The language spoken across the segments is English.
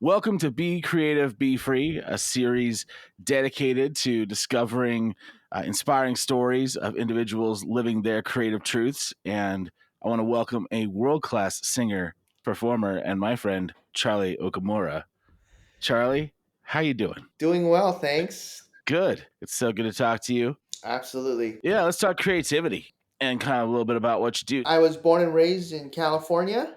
Welcome to Be Creative, Be Free, a series dedicated to discovering inspiring stories of individuals living their creative truths. And I want to welcome a world-class singer, performer, and my friend, Charlie Okamura. Charlie, how you doing? Doing well, thanks. Good. It's so good to talk to you. Absolutely. Yeah, let's talk creativity and kind of a little bit about what you do. I was born and raised in California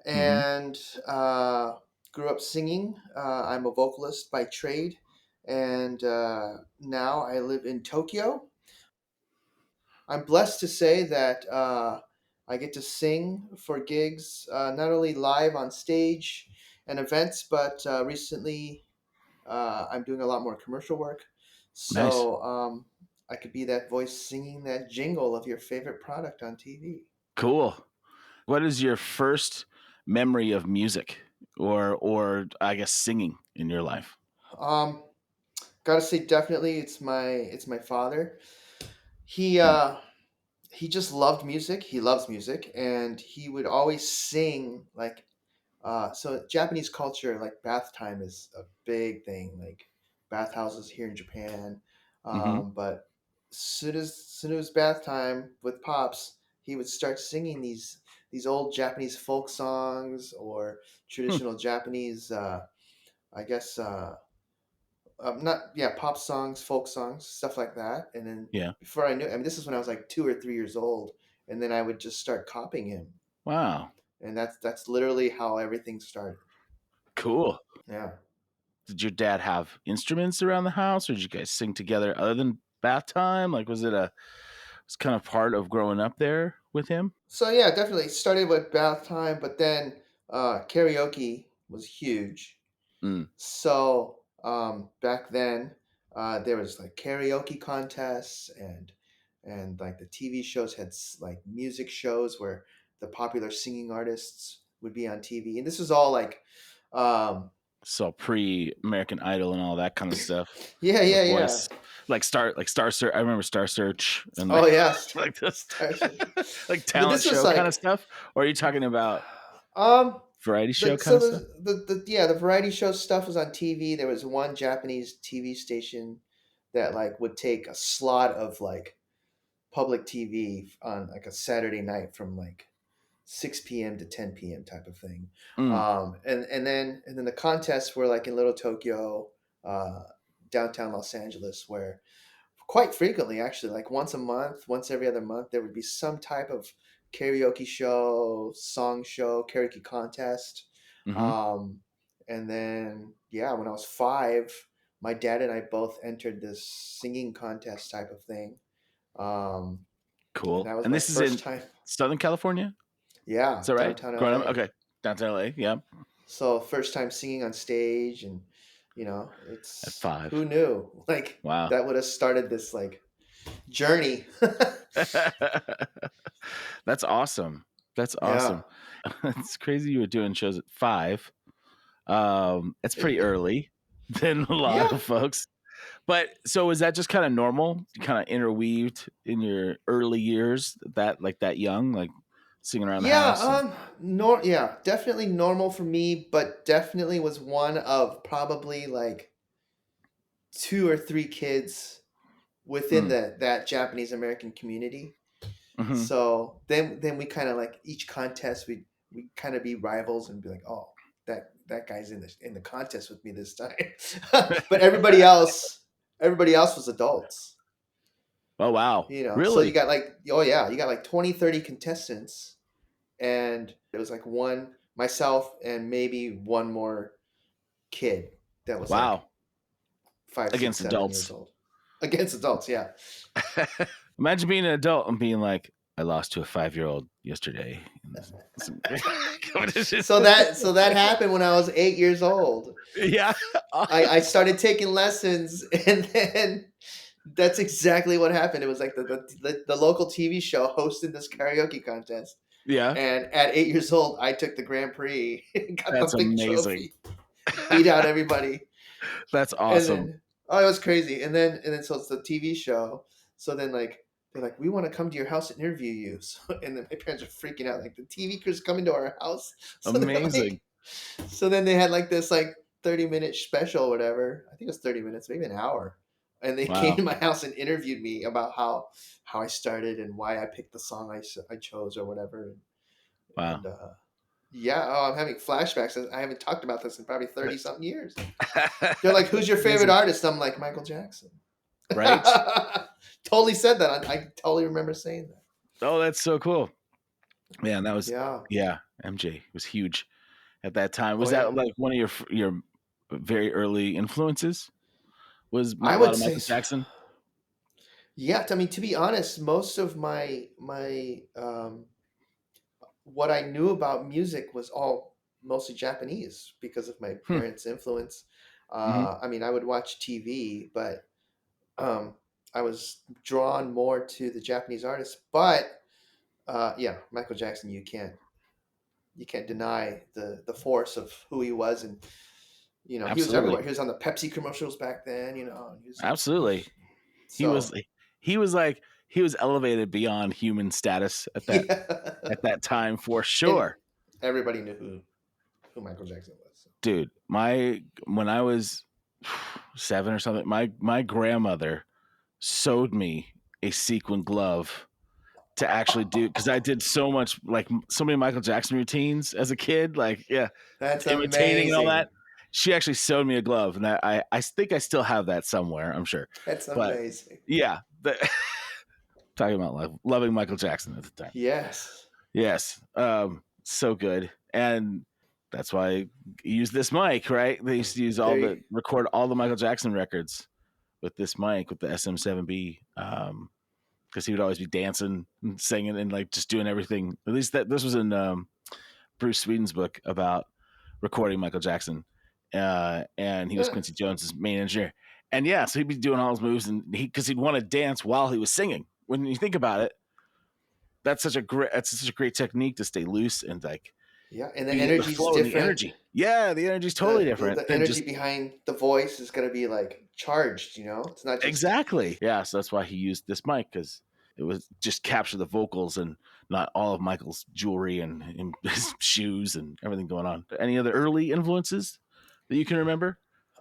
Mm-hmm. and grew up singing. I'm a vocalist by trade, and now I live in Tokyo. I'm blessed to say that I get to sing for gigs, not only live on stage and events, but recently I'm doing a lot more commercial work. Nice. So I could be that voice singing that jingle of your favorite product on TV. Cool. What is your first memory of music or I guess singing in your life? Um, Gotta say, definitely, it's my father. He Hmm. uh, he just loved music. He loves music, and he would always sing like so Japanese culture, like bath time is a big thing, like bathhouses here in Japan. Mm-hmm. But soon as bath time with pops, he would start singing these old Japanese folk songs or Hmm. traditional Japanese, I guess, not yeah, pop songs, folk songs, stuff like that. And then Yeah. before I knew, I mean, this is when I was like 2 or 3 years old, and then I would just start copying him, Wow. and that's literally how everything started. Cool. Yeah. Did your dad have instruments around the house, or did you guys sing together other than bath time? Like, was kind of part of growing up there with him? So yeah, definitely started with bath time, but then karaoke was huge. Mm. So back then there was like karaoke contests and like the TV shows had like music shows where the popular singing artists would be on TV, and this was all like So pre American Idol and all that kind of stuff. yeah, The yeah, yeah. voice, like Star Search. I remember Star Search and Oh like yeah, like this, Starship. like But talent this was show kind of like stuff. Or are you talking about um variety show like kind so of stuff? the variety show stuff was on TV. There was one Japanese TV station that like would take a slot of like public TV on like a Saturday night from like 6 p.m. to 10 p.m. type of thing. Mm. And then the contests were like in Little Tokyo, uh, downtown Los Angeles, where quite frequently, actually, like once a month, once every other month, there would be some type of karaoke show, song show, karaoke contest. Mm-hmm. Um, and then, yeah, when I was 5, my dad and I both entered this singing contest type of thing. Um, and Cool. that was And my this is first in time. Southern California. Is Yeah, that right? downtown Growing up, LA. okay. Downtown LA. Yeah. So first time singing on stage, and At it's who 5. knew like Wow. that would have started this like journey. That's awesome. That's Yeah. awesome. It's crazy you were doing shows at 5. It's pretty early than a lot Yeah. of folks. But so is that just kind of normal? Kind of interweaved in your early years that like that young, like singing around the Yeah, house and yeah, definitely normal for me, but definitely was one of probably like 2 or 3 kids within mm, that Japanese American community. hmm. So then we kind of like each contest we kind of be rivals and be like, oh, that guy's in the contest with me this time. But everybody else was adults. Oh wow. So you Really? got like, oh yeah, you got like 20, 30 contestants, and it was like one myself and maybe one more kid that was like Wow. 5, 6, Against 7 years adults. old against adults. Yeah. Imagine being an adult and being like, I lost to a 5-year-old yesterday. So that happened when I was 8 years old. Yeah. I started taking lessons, and then that's exactly what happened. It was like the local TV show hosted this karaoke contest, Yeah. and at 8 years old, I took the Grand Prix, got the That's big amazing. trophy, beat out everybody. That's And awesome. then it was crazy. And then so it's the TV show. So then like they're like, we want to come to your house and interview you. So and then my parents are freaking out, like the TV crew's coming to our house. So they're like, Amazing. So then they had like this like 30-minute special or whatever. I think it was 30 minutes, maybe an hour. And they came Wow. to my house and interviewed me about how I started and why I picked the song I chose or whatever. Wow. And yeah, oh, I'm having flashbacks. I haven't talked about this in probably 30 something years. They're like, "Who's your favorite Amazing. artist?" I'm like, "Michael Jackson." Right? Totally said that. I totally remember saying that. Oh, that's so cool. Man, that was Yeah. yeah, MJ was huge at that time. Oh Was yeah. that like one of your very early influences? Was I a lot would of say Michael so. Jackson? Yeah, I mean, to be honest, most of what I knew about music was all mostly Japanese because of my Hmm. parents' influence. Hmm. I mean, I would watch TV, but um, I was drawn more to the Japanese artists. But yeah, Michael Jackson, you can't deny the force of who he was, and he was Absolutely. everywhere. He was on the Pepsi commercials back then, and Absolutely. He was so he was like he was elevated beyond human status yeah, at that time for and sure. everybody knew who Michael Jackson was. So. Dude, my when I was 7 or something, my grandmother sewed me a sequin glove to actually do because I did so much like so many Michael Jackson routines as a kid, like yeah, That's imitating and all amazing. that. She actually sewed me a glove, and I think I still have that somewhere. I'm sure, That's but amazing. yeah, talking about loving Michael Jackson at the time. Yes. Yes, so good, and that's why I use this mic. Right, they used to use There you record all the Michael Jackson records with this mic with the SM7B. Because he would always be dancing and singing and like just doing everything. At least that this was in Bruce Sweden's book about recording Michael Jackson, and he was uh, Quincy Jones's main engineer. And yeah, so he'd be doing all his moves, and he'd want to dance while he was singing. When you think about it, that's such a great technique to stay loose and like yeah, and the be in the energy's flow and the different. energy. Yeah, the energy's totally different The than energy just behind the voice is gonna be like charged. It's not just exactly. Yeah, so that's why he used this mic because it was just capture the vocals and not all of Michael's jewelry and his shoes and everything going on. Any other early influences that you can remember,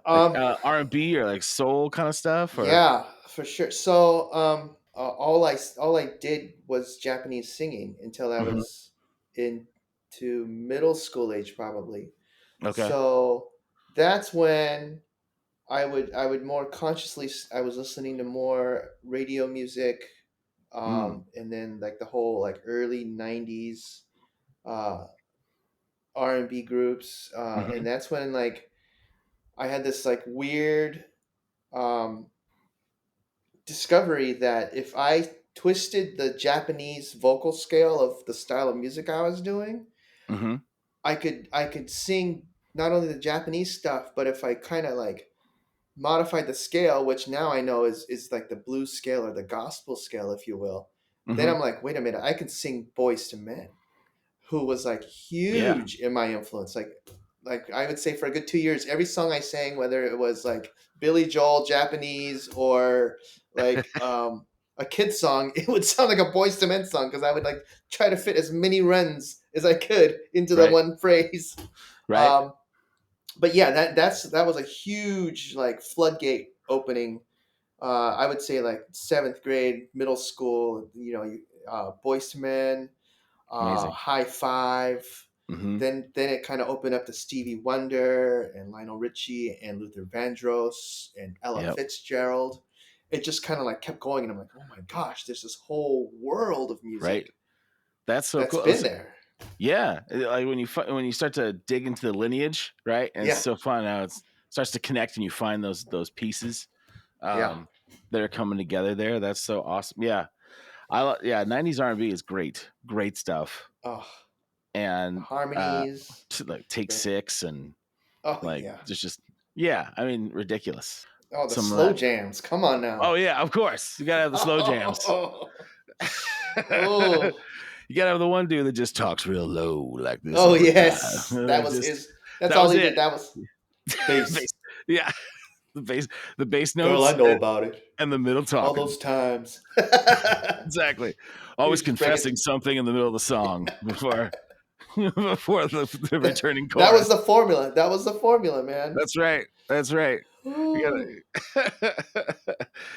like um R&B or like soul kind of stuff, or yeah, for sure. So all I did was Japanese singing until I Mhm. was into middle school age probably. Okay. So that's when I would more consciously I was listening to more radio music, Mm. and then like the whole like early 90s uh R&B groups, and Hmm. that's when like I had this like weird um discovery that if I twisted the Japanese vocal scale of the style of music I was doing, Hmm. I could sing not only the Japanese stuff, but if I kind of like modified the scale, which now I know is like the blues scale or the gospel scale, if you will. Then Hmm. I'm like, wait a minute, I can sing Boys to Men, who was like Yeah. huge in my influence. Like I would say for a good 2 years, every song I sang, whether it was like Billy Joel Japanese or like a kid song, it would sound like a Boys to Men song because I would like try to fit as many runs as I could into the Right. one phrase. Right. Um, but yeah, that was a huge like floodgate opening. I would say like seventh grade, middle school. Boys to Men, Amazing. High Five. Hmm. Then it kind of opened up to Stevie Wonder and Lionel Richie and Luther Vandross and Ella Yep. Fitzgerald. It just kind of like kept going, and I'm like, oh my gosh, there's this whole world of Right. music That's so that's cool. been there. Yeah, like when you start to dig into the lineage, right? And it's Yeah, so fun how it starts to connect, and you find those pieces yeah. um, that are coming together there. That's so awesome. Yeah, yeah. 90s R&B is great, great stuff. Oh, the And harmonies. like Take The Six and oh like yeah. there's just yeah. I mean, ridiculous. Oh, the Some of slow that. jams. Come on Oh now. yeah, of course. You gotta have the slow jams. Oh, oh, You gotta have the one dude that just talks real low like this oh all the time. yes. That Like was just his. That's that all was he it. did. That was Bass, bass. yeah, the bass Girl, I notes know about it. and the middle All talking. those times. Exactly. He Always was just breaking. confessing something in the middle of the song before. before the that, returning that was chorus. the formula. That was the formula, man. That's right. That's right. You Ooh.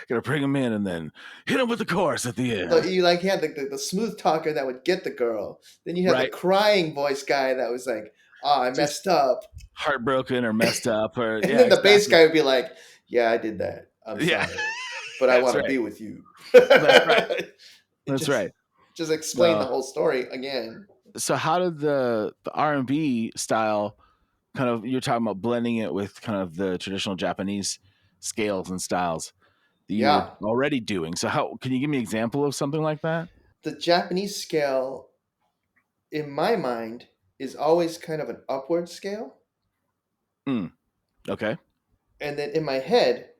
gotta bring him in and then hit him with the chorus at the So end. you like had the smooth talker that would get the girl. Then you had the Right. crying voice guy that was like, "Oh, I Just messed up," heartbroken or messed up or and yeah, then the bass exactly. guy would be like, "Yeah, I did that. I'm Yeah. sorry, but I That's want to right. be with you." That's right. It That's right. just explain the No. whole story again. So how did the R&B style kind of you're talking about blending it with kind of the traditional Japanese scales and styles that you were Yeah, already doing. So how can you give me an example of something like that? the Japanese scale, in my mind, is always kind of an upward scale, Mm, okay. and then in my head,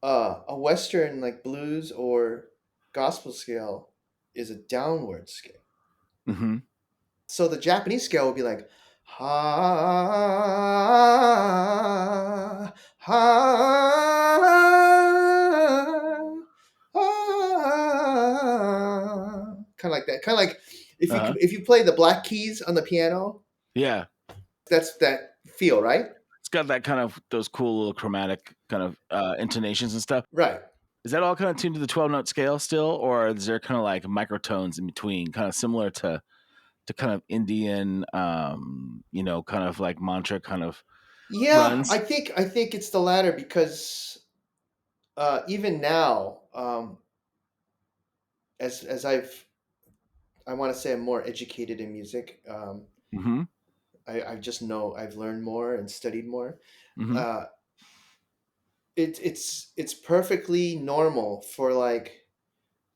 a Western like blues or gospel scale is a downward scale. Mm-hmm. So the Japanese scale would be like ha ha kind of like that. Kind of like Uh-huh. if you play the black keys on the piano, Yeah. that's that feel, right? It's got that kind of those cool little chromatic kind of intonations and stuff. Right. Is that all kind of tuned to the 12-note scale still, or is there kind of like microtones in between, kind of similar to kind of Indian, kind of like mantra kind of Yeah, runs? I think it's the latter because even now, as I want to say I'm more educated in music. Mm-hmm. I just know I've learned more and studied more. Mm-hmm. Uh, it's perfectly normal for like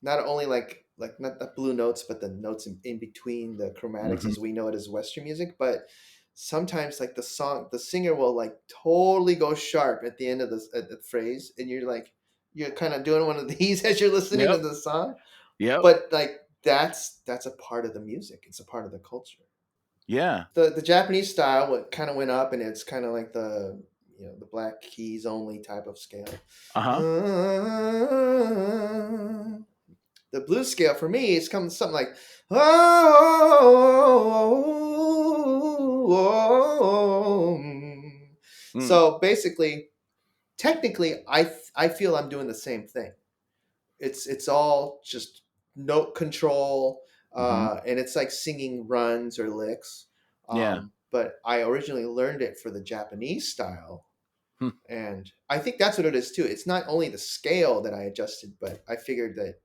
not only like not the blue notes, but the notes in between the chromatics Mm-hmm. as we know it as Western music. But sometimes like the singer will like totally go sharp at the end of the phrase, and you're kind of doing one of these as you're listening to Yep. the song. Yep. But like that's a part of the music. It's a part of the culture. Yeah. The Japanese style kind of went up, and it's kind of like the the black keys only type of scale. Uh-huh. The blues scale for me is coming something like oh. Mm. So basically, technically, I feel I'm doing the same thing. It's all just note control, Mm-hmm. and it's like singing runs or licks. Yeah. But I originally learned it for the Japanese style, Hmm. and I think that's what it is too. It's not only the scale that I adjusted, but I figured that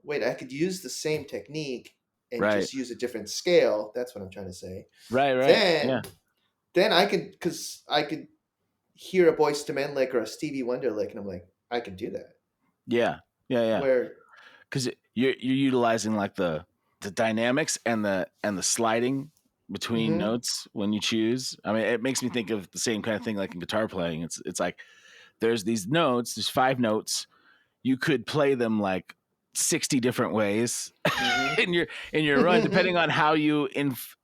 wait, I could use the same technique and Right. just use a different scale. That's what I'm trying to say. Right. Right. Yeah. Then then I could because I could hear a Boyz II Men lick or a Stevie Wonder lick, and I'm like, I could do that. Yeah. Yeah. Yeah. Where Because you're utilizing like the dynamics and the sliding between mhm, notes when you choose. I mean, it makes me think of the same kind of thing like in guitar playing. It's like there's these notes, there's 5 notes. You could play them like 60 different ways mhm. in your run, depending on how you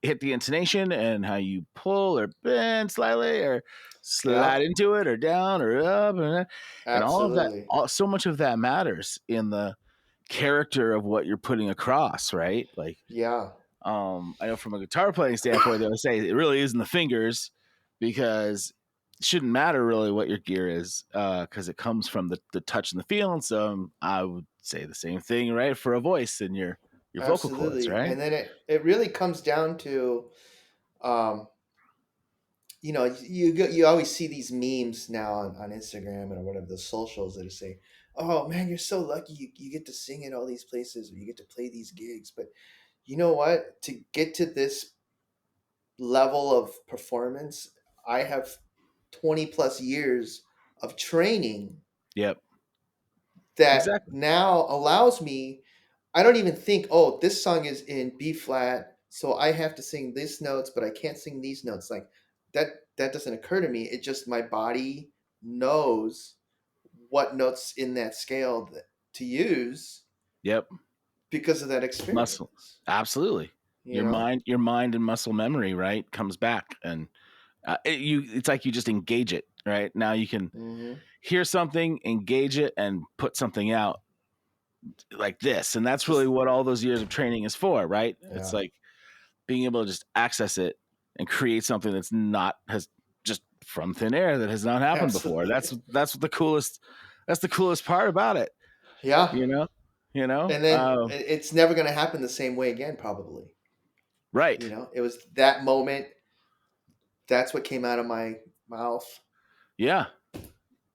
hit the intonation and how you pull or bend slightly or Yeah, slide into it or down or up and all of that. absolutely. So much of that matters in the character of what you're putting across, right? Like, Yeah, I know from a guitar playing standpoint, they would say it really is in the fingers because it shouldn't matter really what your gear is because it comes from the touch and the feel. And so I would say the same thing, right, for a voice and your vocal cords, absolutely. right? And then it really comes down to um, you always see these memes now on Instagram and whatever the socials that say, "Oh man, you're so lucky you get to sing at all these places or you get to play these gigs." But you know what? To get to this level of performance, I have 20 plus years of training Yep, that exactly. now allows me. I don't even think, oh, this song is in B flat, so I have to sing these notes, but I can't sing these notes. Like that that doesn't occur to me. It just my body knows what notes in that scale to use Yep, because of that muscle, experience. absolutely. You know? Your mind and muscle memory, right, comes back, and it's like you just engage it, right? Now you can Hmm. hear something, engage it, and put something out like this. And that's really Just what all those years of training is for, right? It's yeah, like being able to just access it and create something that's not has just from thin air that has not happened before. Absolutely. That's what the coolest that's the coolest part about it, Yeah. you know? You know? And then it's never going to happen the same way again, probably. Right. It was that moment. That's what came out of my mouth. Yeah.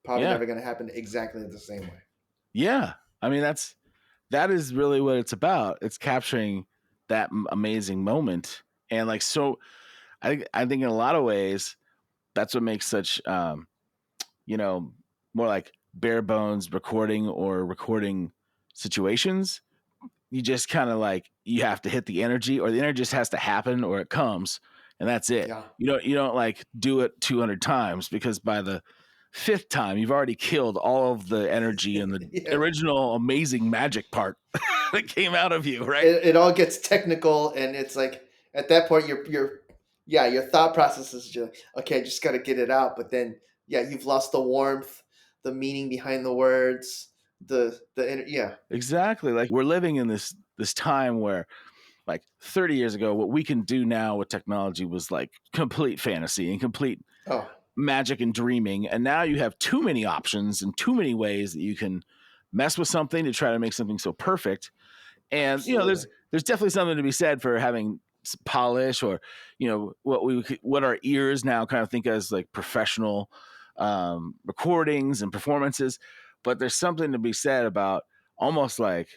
Probably Yeah. never going to happen exactly the same way. Yeah. I mean, that is really what it's about. It's capturing that amazing moment. And like so I think in a lot of ways that's what makes such you know, more like bare bones recording or recording situations. You just kind of like you have to hit the energy, or the energy just has to happen, or it comes, and that's it. Yeah. You don't like do it 200 times, because by the fifth time you've already killed all of the energy and the Yeah. original amazing magic part that came out of you, right? It all gets technical, and it's like at that point your thought process is just okay. I just got to get it out, but then yeah, you've lost the warmth, the meaning behind the words, yeah. Exactly. Like we're living in this time where like 30 years ago, what we can do now with technology was like complete fantasy and complete Oh, magic and dreaming. And now you have too many options and too many ways that you can mess with something to try to make something so perfect. And absolutely. there's definitely something to be said for having polish, or what our ears now kind of think as like professional recordings and performances. But there's something to be said about almost like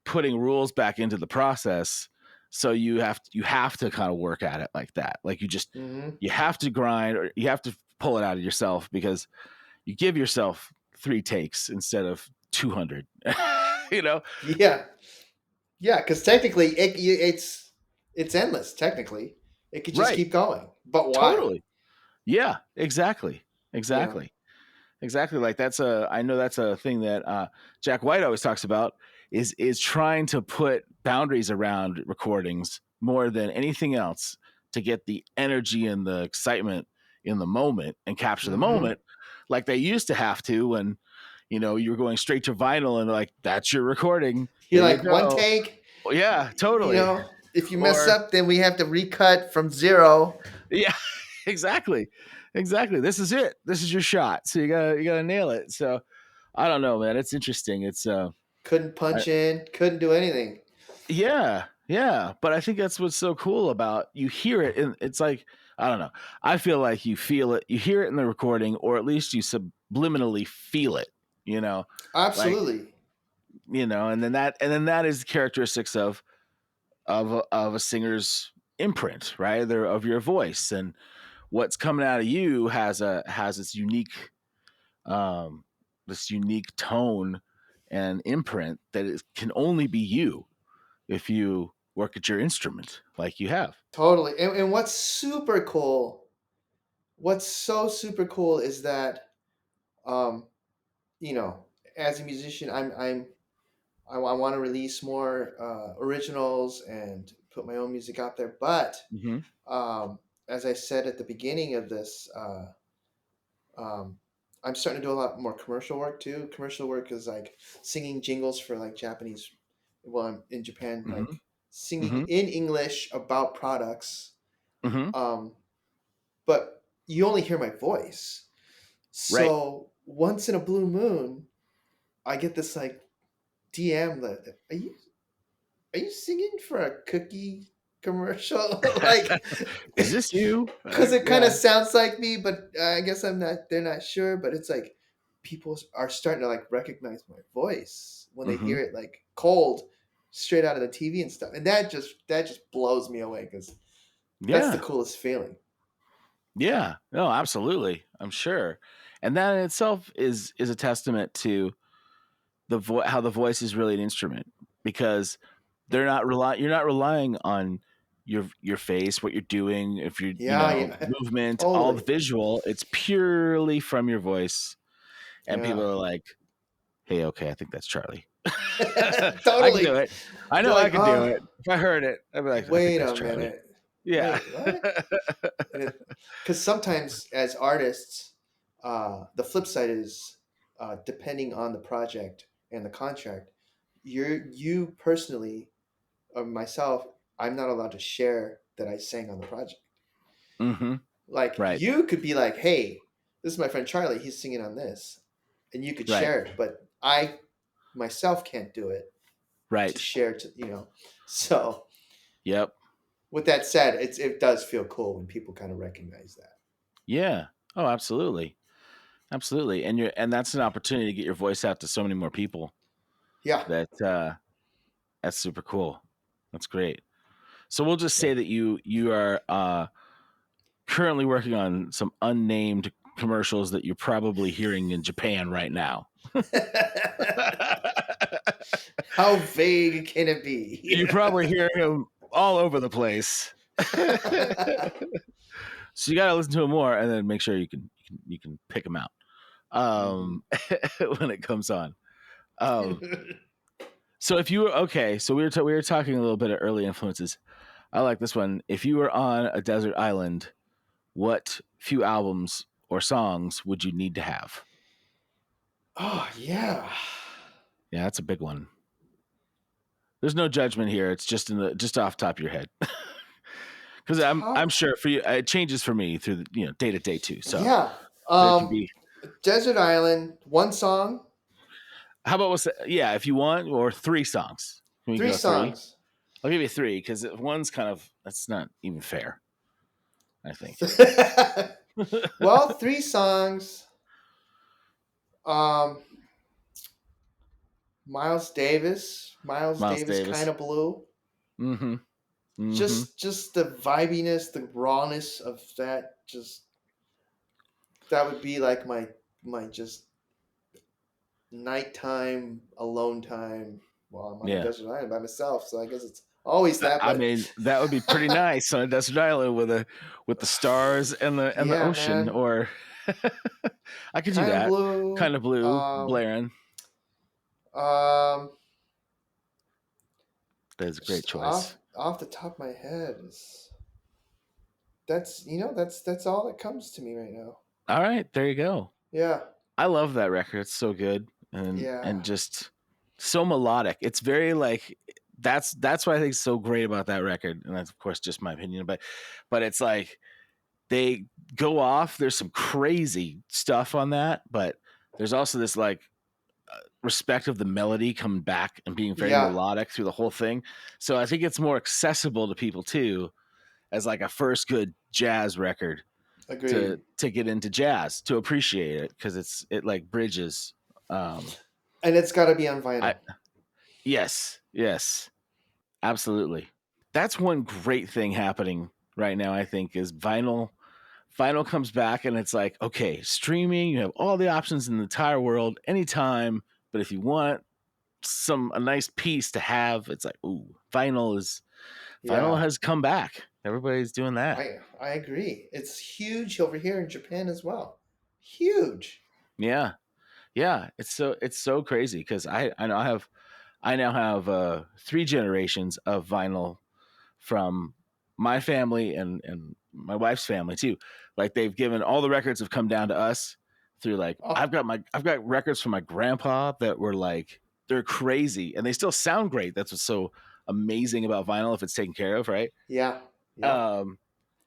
putting rules back into the process. So you have to kind of work at it like that. Like Hmm. you have to grind, or you have to pull it out of yourself, because you give yourself 3 takes instead of 200. you know Yeah, yeah. Because technically, it's endless. Technically, it could just right. keep going. But why? Totally. Yeah, exactly. Yeah. Exactly. Exactly. Like I know that's a thing that Jack White always talks about, is trying to put boundaries around recordings more than anything else, to get the energy and the excitement in the moment and capture the Hmm. moment, like they used to have to when you were going straight to vinyl and like that's your recording. You're Here you like one go. take. Yeah, You totally. know, if you mess Or up, then we have to recut from zero. yeah, exactly. Exactly. This is it. This is your shot. So you gotta nail it. So I don't know, man. It's interesting. It's Couldn't I, punch in. Couldn't do anything. yeah, yeah. But I think that's what's so cool about, you hear it, and it's like, I don't know. I feel like you feel it, you hear it in the recording, or at least you subliminally feel it. You know, like Absolutely. and then that is the characteristics of a singer's imprint, right? There of your voice, and what's coming out of you has um this unique tone and imprint that can only be you if you work at your instrument like you have. Totally. And what's so super cool is that, um, you know, as a musician, I want to release more originals and put my own music out there. But Mm-hmm. as I said at the beginning of this, um, I'm starting to do a lot more commercial work too. Commercial work is like singing jingles for like Japanese. Well, I'm in Japan, Mm-hmm. like singing Mm-hmm. in English about products. Mm-hmm. Um, but you only hear my voice. Right. So once in a blue moon, I get this like DM that are you singing for a cookie commercial? Like, Is this you? because it kind Yeah. of sounds like me, but I guess I'm not. They're not sure, but it's like people are starting to like recognize my voice when they Mm-hmm. hear it like cold, straight out of the TV and stuff, and that just blows me away because that's the Yeah. coolest feeling. Yeah. No, absolutely. I'm sure. And that in itself is a testament to how the voice is really an instrument, because you're not relying on your face, what you're doing, if you're Yeah, yeah, movement, all the totally. visual. It's purely from your voice, and people Yeah, are like, hey, okay, I think that's Charlie. I can do totally. it. I They're know I like, can do oh, it. If I heard it, I'd be like, I think wait that's a Charlie. minute, Yeah. wait, what? And because sometimes as artists, the flip side is depending on the project and the contract, you personally or myself, I'm not allowed to share that I sang on the project. Mm-hmm. Like Right. you could be like, "Hey, this is my friend Charlie. He's singing on this," and you could Right. share it. But I myself can't do it to Right. share to So Yep. with that said, it does feel cool when people kind of recognize that. Yeah. Oh, absolutely. Absolutely. And that's an opportunity to get your voice out to so many more people. Yeah, That's super cool. That's great. So we'll just yeah. say that you are currently working on some unnamed commercials that you're probably hearing in Japan right now. How vague can it be? You probably hear him all over the place. So you got to listen to him more, and then make sure you can pick him out Mhm. when it comes on. Um, so if you were okay, so we were talking a little bit of early influences. I like this one. If you were on a desert island, what few albums or songs would you need to have? Oh yeah. Yeah, that's a big one. There's no judgment here. It's just off the top of your head. Because I'm Top. sure for you it changes for me through the day to day too. So Yeah. there could be. Desert Island, one song, How about yeah, if you want, or three songs? Can we three go three? songs. I'll give you three because one's kind of that's not even fair. I think. Well, three songs. Um, Miles Miles Davis, kind Davis. of blue. Mm-hmm. Mm-hmm. Just the vibiness, the rawness of that. Just that would be like my just nighttime alone time while I'm on a Yeah. desert island by myself. So I guess it's always that. I But mean, that would be pretty nice on a desert island with the stars and the yeah, ocean. man, Or I could do kind of that. blue. Kind of blue, blaring. Um, That's a great just choice. off the top of my head is that's all that comes to me right now. All right, there you go. Yeah, I love that record. It's so good yeah, and just so melodic. It's very like that's what I think is so great about that record. And that's of course just my opinion, but it's like they go off. There's some crazy stuff on that, but there's also this like respect of the melody coming back and being very yeah. melodic through the whole thing. So I think it's more accessible to people too as like a first good jazz record Agreed. to get into jazz, to appreciate it because it like bridges. And it's got to be on I vinyl. yes, absolutely. That's one great thing happening right now. I think is vinyl. Vinyl comes back and it's like, okay, streaming. You have all the options in the entire world anytime. But if you want a nice piece to have, it's like, ooh, vinyl Yeah, has come back. Everybody's doing that. I agree. It's huge over here in Japan as well. Huge. Yeah, yeah. It's so crazy because I now have three generations of vinyl from my family and my wife's family too. Like they've given all the records have come down to us through like Oh, I've got records from my grandpa that were like they're crazy and they still sound great. That's what's so amazing about vinyl if it's taken care of, right? yeah, yep. Um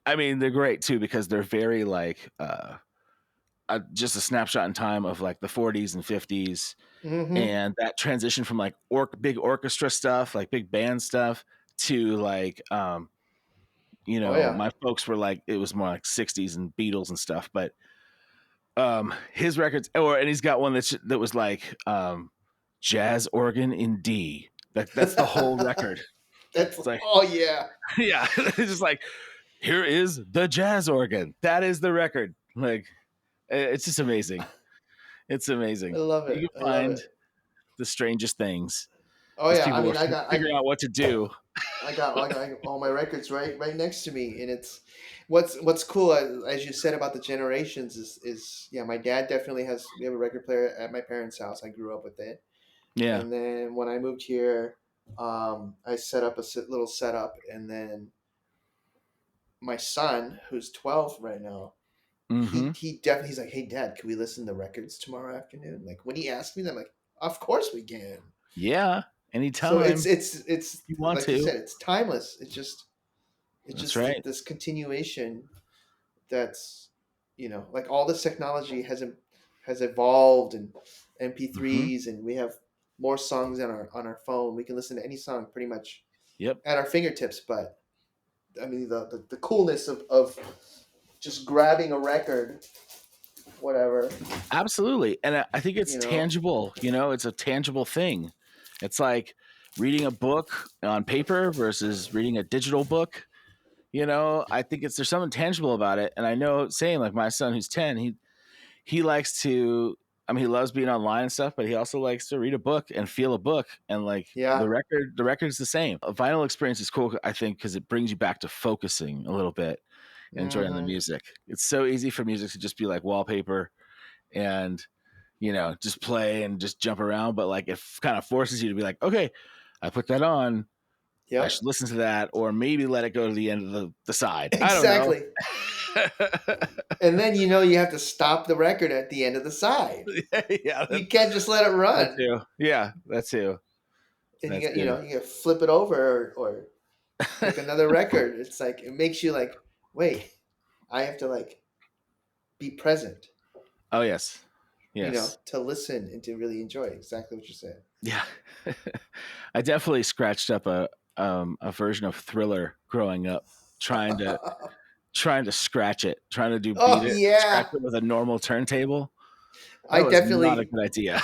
I mean they're great too because they're very like just a snapshot in time of like the 40s and 50s Mm-hmm. and that transition from like big orchestra stuff, like big band stuff to like Oh yeah. my folks were like it was more like 60s and Beatles and stuff, but his records and he's got one that was like jazz organ in D. That's the whole record. That's It's like oh yeah. yeah, it's just like here is the jazz organ. That is the record. Like it's just amazing. It's I amazing. love You it. can I love find it. the strangest things Oh as yeah. I people are mean, I got figuring out what to do. I got all my records right next to me, and it's what's cool as you said about the generations is yeah. My dad definitely has. We have a record player at my parents' house. I grew up with it, Yeah. and then when I moved here, I set up a little setup, and then my son, who's 12 right now, Mm-hmm. he definitely he's like, hey dad, can we listen to records tomorrow afternoon? Like when he asked me that, I'm like, of course we can. Yeah. So Anytime it's you want like you to. said, it's timeless. It's just It's That's just right. this continuation that's, like all this technology has evolved, and Hmm. MP3s, and we have more songs on our phone. We can listen to any song pretty much Yep. at our fingertips. But I mean, the coolness of just grabbing a record, whatever, Absolutely. And I think it's you know. tangible, it's a tangible thing. It's like reading a book on paper versus reading a digital book. I think there's something tangible about it. And I know, same like my son who's 10, he likes to, I mean, he loves being online and stuff, but he also likes to read a book and feel a book. And like Yeah. the record's the same. A vinyl experience is cool, I think, because it brings you back to focusing a little bit, enjoying the Hmm. music. It's so easy for music to just be like wallpaper and just play and just jump around. But like it kind of forces you to be like, okay, I put that on. I Yep. should listen to that, or maybe let it go to the end of the side. I don't know. Exactly. And then you have to stop the record at the end of the side. Yeah, You can't just let it that run. too. Yeah, that too. And you That got too. you got to flip it over, or pick another record. It's like it makes you like, wait, I have to like be present, Oh yes, yes, to listen and to really enjoy exactly what you said. yeah. I definitely scratched up a version of Thriller growing up, trying to scratch it, trying to do beat Oh it, scratch yeah, it with a normal turntable. I That was not a definitely, good idea.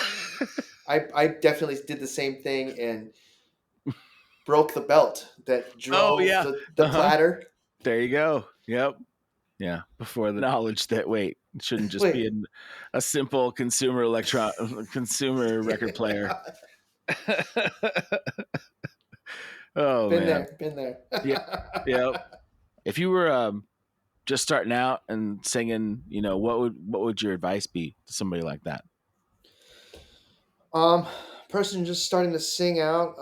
I definitely did the same thing and broke the belt that Oh drove yeah. the Uh-huh. platter. There you go. Yep. Yeah. Before the knowledge that wait, it shouldn't just be Wait, a simple consumer record player. yeah, Oh been man. there, been there. Yeah. Yep. If you were just starting out and singing, what would your advice be to somebody like that? um, Person just starting to sing out.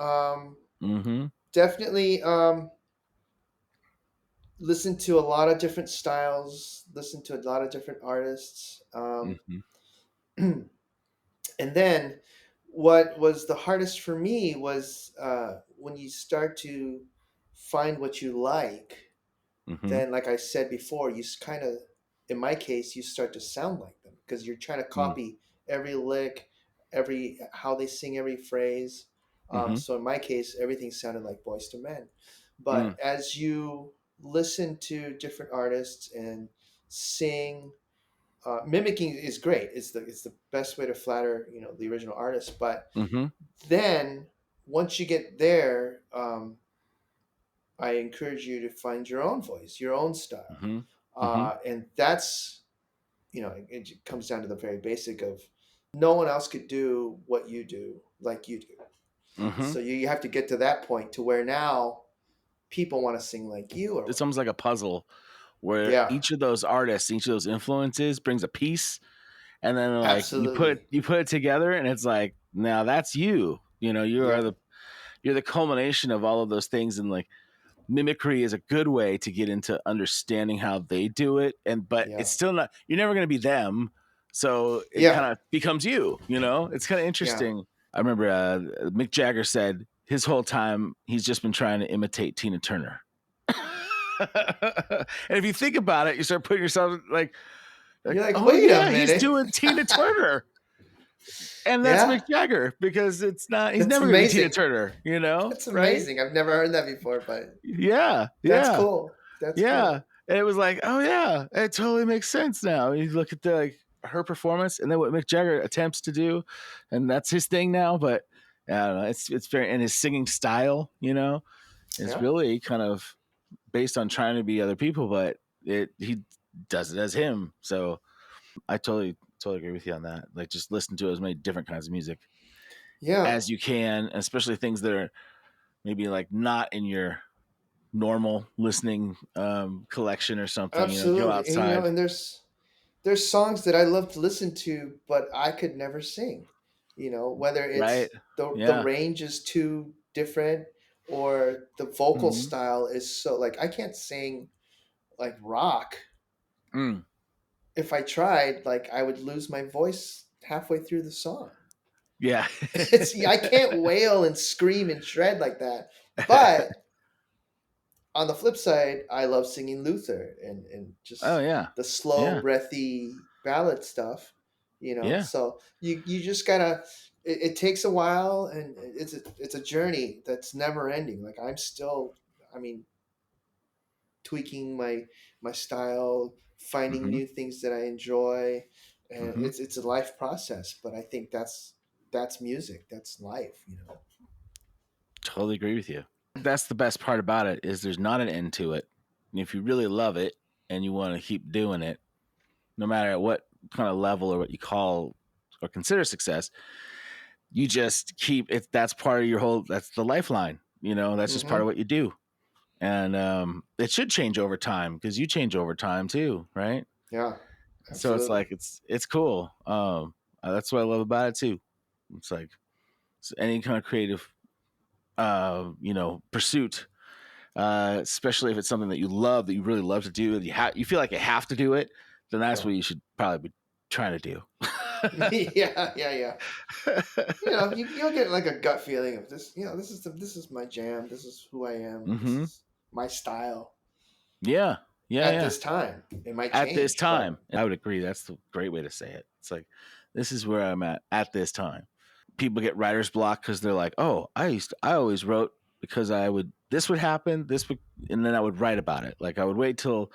Mm-hmm. Definitely listen to a lot of different styles, listen to a lot of different artists. Mm-hmm. And then what was the hardest for me was when you start to find what you like, Mm-hmm. then like I said before, you kind of, in my case, you start to sound like them because you're trying to copy every lick, every how they sing every phrase. Mm-hmm. So in my case, everything sounded like Boys to Men. Mm-hmm. But as you listen to different artists and sing, mimicking is great. It's the best way to flatter the original artist. But Mm-hmm. then once you get there, I encourage you to find your own voice, your own style, Mm-hmm. Mm-hmm. and that's it comes down to the very basic of no one else could do what you do like you do. Mm-hmm. So you have to get to that point to where now people want to sing like you or It's almost like a puzzle where yeah, each of those artists, each of those influences brings a piece, and then like absolutely, you put it together, and it's like now that's you. yep, You're the culmination of all of those things, and like mimicry is a good way to get into understanding how they do it, but yeah, it's still not. You're never going to be them, so it yeah, kind of becomes you. It's kind of yeah. interesting. I remember Mick Jagger said his whole time he's just been trying to imitate Tina Turner. And if you think about it, you start putting yourself like, You're like, oh wait a yeah, he's minute. doing Tina Turner, and that's Mick Yeah, Jagger because he's that's never going to be Tina amazing. Turner, That's right? amazing. I've never heard that before, but Yeah, that's yeah, cool. That's yeah. cool. And it was like, oh yeah, it totally makes sense now. You look at her performance, and then what Mick Jagger attempts to do, and that's his thing now. But I don't know, it's very, and his singing style, is Yeah. really kind of based on trying to be other people, but he does it as him. So I totally agree with you on that. Like just listen to as many different kinds of music Yeah. as you can, especially things that are maybe like not in your normal listening collection or something. Go Absolutely. And outside, and there's songs that I love to listen to, but I could never sing. Whether right? it's the Yeah. range is too different, or the vocal Hmm. style is so like I can't sing like rock. Mm. If I tried, like I would lose my voice halfway through the song. Yeah. I can't wail and scream and shred like that. But on the flip side, I love singing Luther and Oh just yeah, the slow, yeah, breathy ballad stuff. yeah. So you just gotta. It takes a while, and it's a journey that's never ending. Like I'm still, I mean, tweaking my style, finding Mm-hmm. new things that I enjoy, and Mm-hmm. it's a life process. But I think that's music. That's life. Totally agree with you. That's the best part about it is there's not an end to it. And if you really love it and you want to keep doing it, no matter at what kind of level or what you call or consider success, you just keep it. That's part of your whole. That's the lifeline. That's just part Hmm. of what you do. And it should change over time because you change over time too, right? Yeah, So it's absolutely. like it's cool. That's what I love about it too. It's like any kind of creative, pursuit, especially if it's something that you love, that you really love to do, and you feel like you have to do it, then that's Yeah. what you should probably be trying to do. Yeah, yeah, yeah. You'll get like a gut feeling of this. This is my jam. This is who I am. This hmm is my style Yeah, yeah, at yeah. this time. It might At this change, time, but I would agree. That's the great way to say it. It's like this is where I'm at this time. People get writer's block because they're like, oh, I always wrote because this would happen, and then I would write about it. Like I would wait till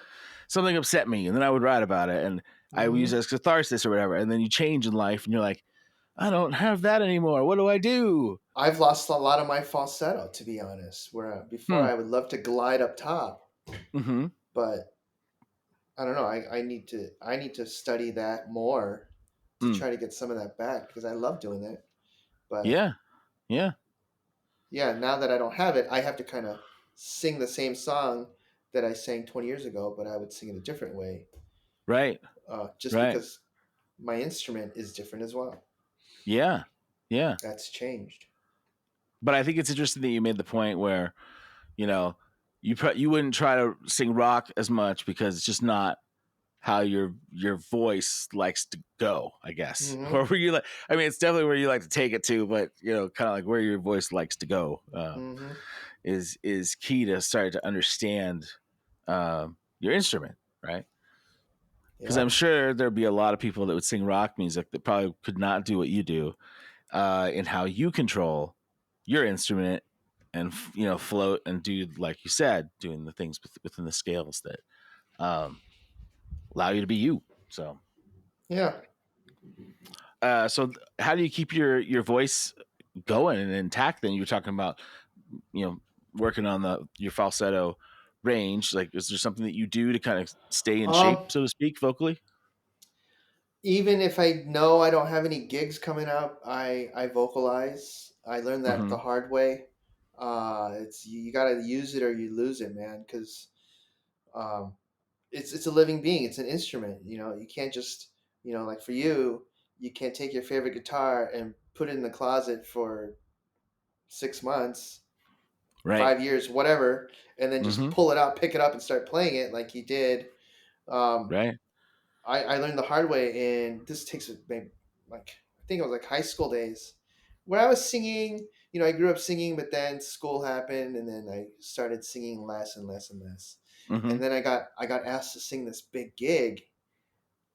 something upset me, and then I would write about it, and I would use it hmm as catharsis or whatever. And then you change in life, and you're like, I don't have that anymore. What do I do? I've lost a lot of my falsetto, to be honest. Where before Hmm. I would love to glide up top, Mm-hmm. but I don't know. I need to study that more to Mm. try to get some of that back because I love doing that. But Yeah. Yeah. yeah, now that I don't have it, I have to kind of sing the same song that I sang 20 years ago, but I would sing it a different way, Right. just Right. because my instrument is different as well. Yeah. Yeah. That's changed. But I think it's interesting that you made the point where you know you wouldn't try to sing rock as much because it's just not how your voice likes to go, I guess. Hmm. Or where you like I mean it's definitely where you like to take it to, but kind of like where your voice likes to go Hmm. is key to start to understand your instrument, right? Because Yeah. I'm sure there'd be a lot of people that would sing rock music that probably could not do what you do in how you control your instrument and float and do like you said, doing the things within the scales that um, allow you to be you. Yeah. How do you keep your voice going and intact? Then you were talking about you know working on your falsetto range. Like, is there something that you do to kind of stay in shape, Um, so to speak, vocally? Even if I know I don't have any gigs coming up, I vocalize. I learned that Mm-hmm. the hard way. It's you got to use it or you lose it, man. Because um, it's a living being. It's an instrument. You can't just like for you, you can't take your favorite guitar and put it in the closet for 6 months, Right. 5 years, whatever, and then just Mm-hmm. pull it out, pick it up, and start playing it like you did. Um, Right. I learned the hard way, and this takes maybe like I think it was like high school days where I was singing. I grew up singing, but then school happened, and then I started singing less and less and less. Mm-hmm. And then I got asked to sing this big gig,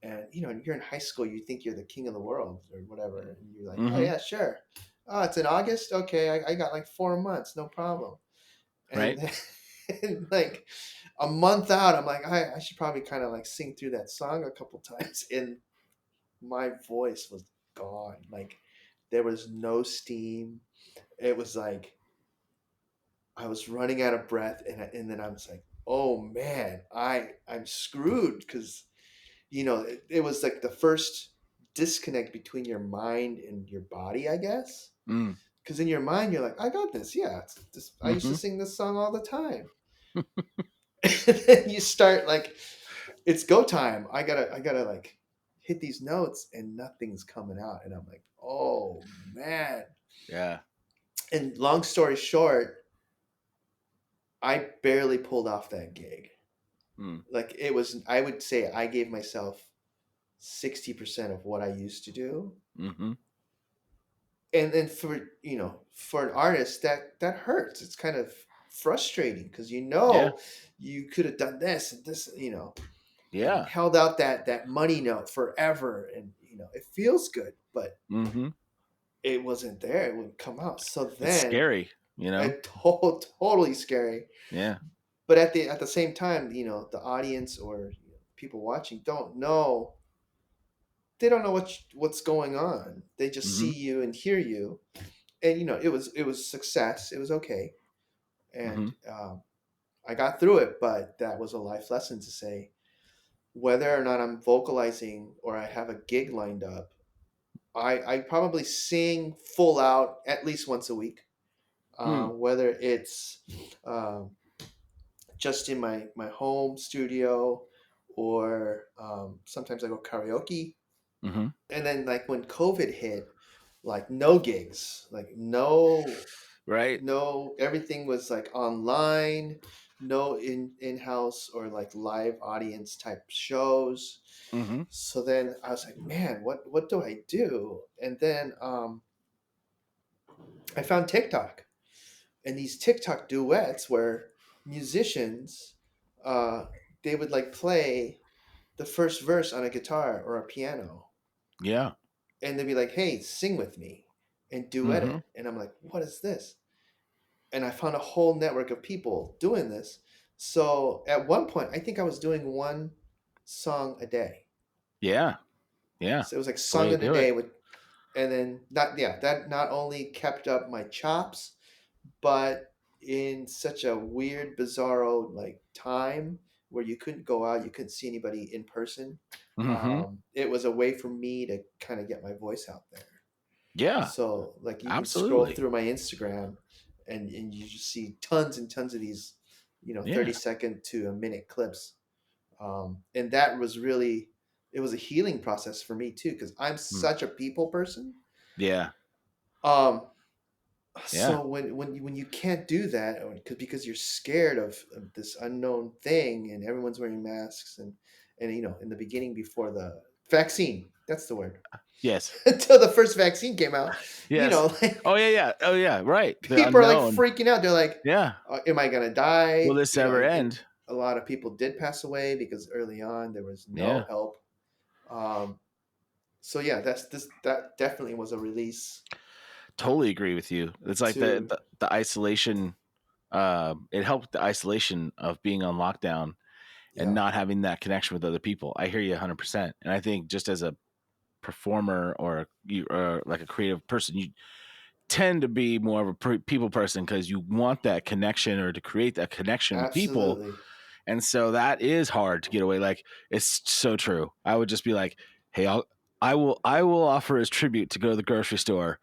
and you're in high school, you think you're the king of the world or whatever, and you're like, oh Mm-hmm. yeah, sure. Oh, it's in August. Okay, I got like 4 months, no problem. And Right. then, and like a month out, I'm like, I should probably kind of like sing through that song a couple times, and my voice was gone. Like there was no steam. It was like I was running out of breath, and then I was like, oh man, I'm screwed because it was like the first disconnect between your mind and your body, I guess. Mm. Because in your mind, you're like, I got this. Yeah, I used to Mm-hmm. sing this song all the time. And then you start like, it's go time. I gotta like hit these notes, and nothing's coming out, and I'm like, oh man. Yeah. And long story short, I barely pulled off that gig. Mm. Like it was, I would say I gave myself 60% of what I used to do. Mm-hmm. And for an artist that hurts. It's kind of frustrating because Yeah. you could have done this and this, and Yeah. held out that money note forever, and it feels good, but Mm-hmm. it wasn't there. It wouldn't come out. So It's then scary, you know? it totally scary. Yeah. But at the same time, the audience or people watching they don't know what's going on. They just Mm-hmm. see you and hear you, and it was success. It was okay, Mm-hmm. and I got through it. But that was a life lesson to say whether or not I'm vocalizing or I have a gig lined up. I probably sing full out at least once a week, Mm. whether it's um, just in my home studio or sometimes I go karaoke. Mm-hmm. And then like when COVID hit, like no gigs, like no Right. no everything was like online, no in-house or like live audience type shows. Mm-hmm. So then I was like, man, what do I do? And then I found TikTok, and these TikTok duets where musicians uh they would like play the first verse on a guitar or a piano, Yeah. and they'd be like, hey, sing with me and duet Mm-hmm. it. And I'm like, what is this? And I found a whole network of people doing this. So at one point, I think I was doing one song a day. Yeah. Yeah. So it was like The way song you of the do it. day with, and then that not only kept up my chops, but in such a weird, bizarro like time where you couldn't go out, you couldn't see anybody in person. Mm-hmm. It was a way for me to kind of get my voice out there. Yeah. So like you could scroll Absolutely. through my Instagram, and you just see tons and tons of these, Yeah. 30-second to a minute clips. And that was really, it was a healing process for me too, because I'm Mm. such a people person. Yeah. Um, Yeah. so when you can't do that, because you're scared of this unknown thing, and everyone's wearing masks, and in the beginning before the vaccine, that's the word. Yes. Until the first vaccine came out, Yes. like Oh yeah. Yeah. Oh yeah. Right. The people are like unknown. freaking out. They're like, Yeah. "Am I gonna Will die?" this ever And end? a lot of people did pass away because early on there was no Yeah. help. Um, so yeah, that definitely was a release Totally agree with you. It's like to, the isolation. It helped the isolation of being on lockdown and yeah, not having that connection with other people. I hear you 100%. And I think just as a performer or you or like a creative person, you tend to be more of a people person because you want that connection or to create that connection with people. absolutely. And so that is hard to get away. Like it's so true. I would just be like, hey, I will offer as tribute to go to the grocery store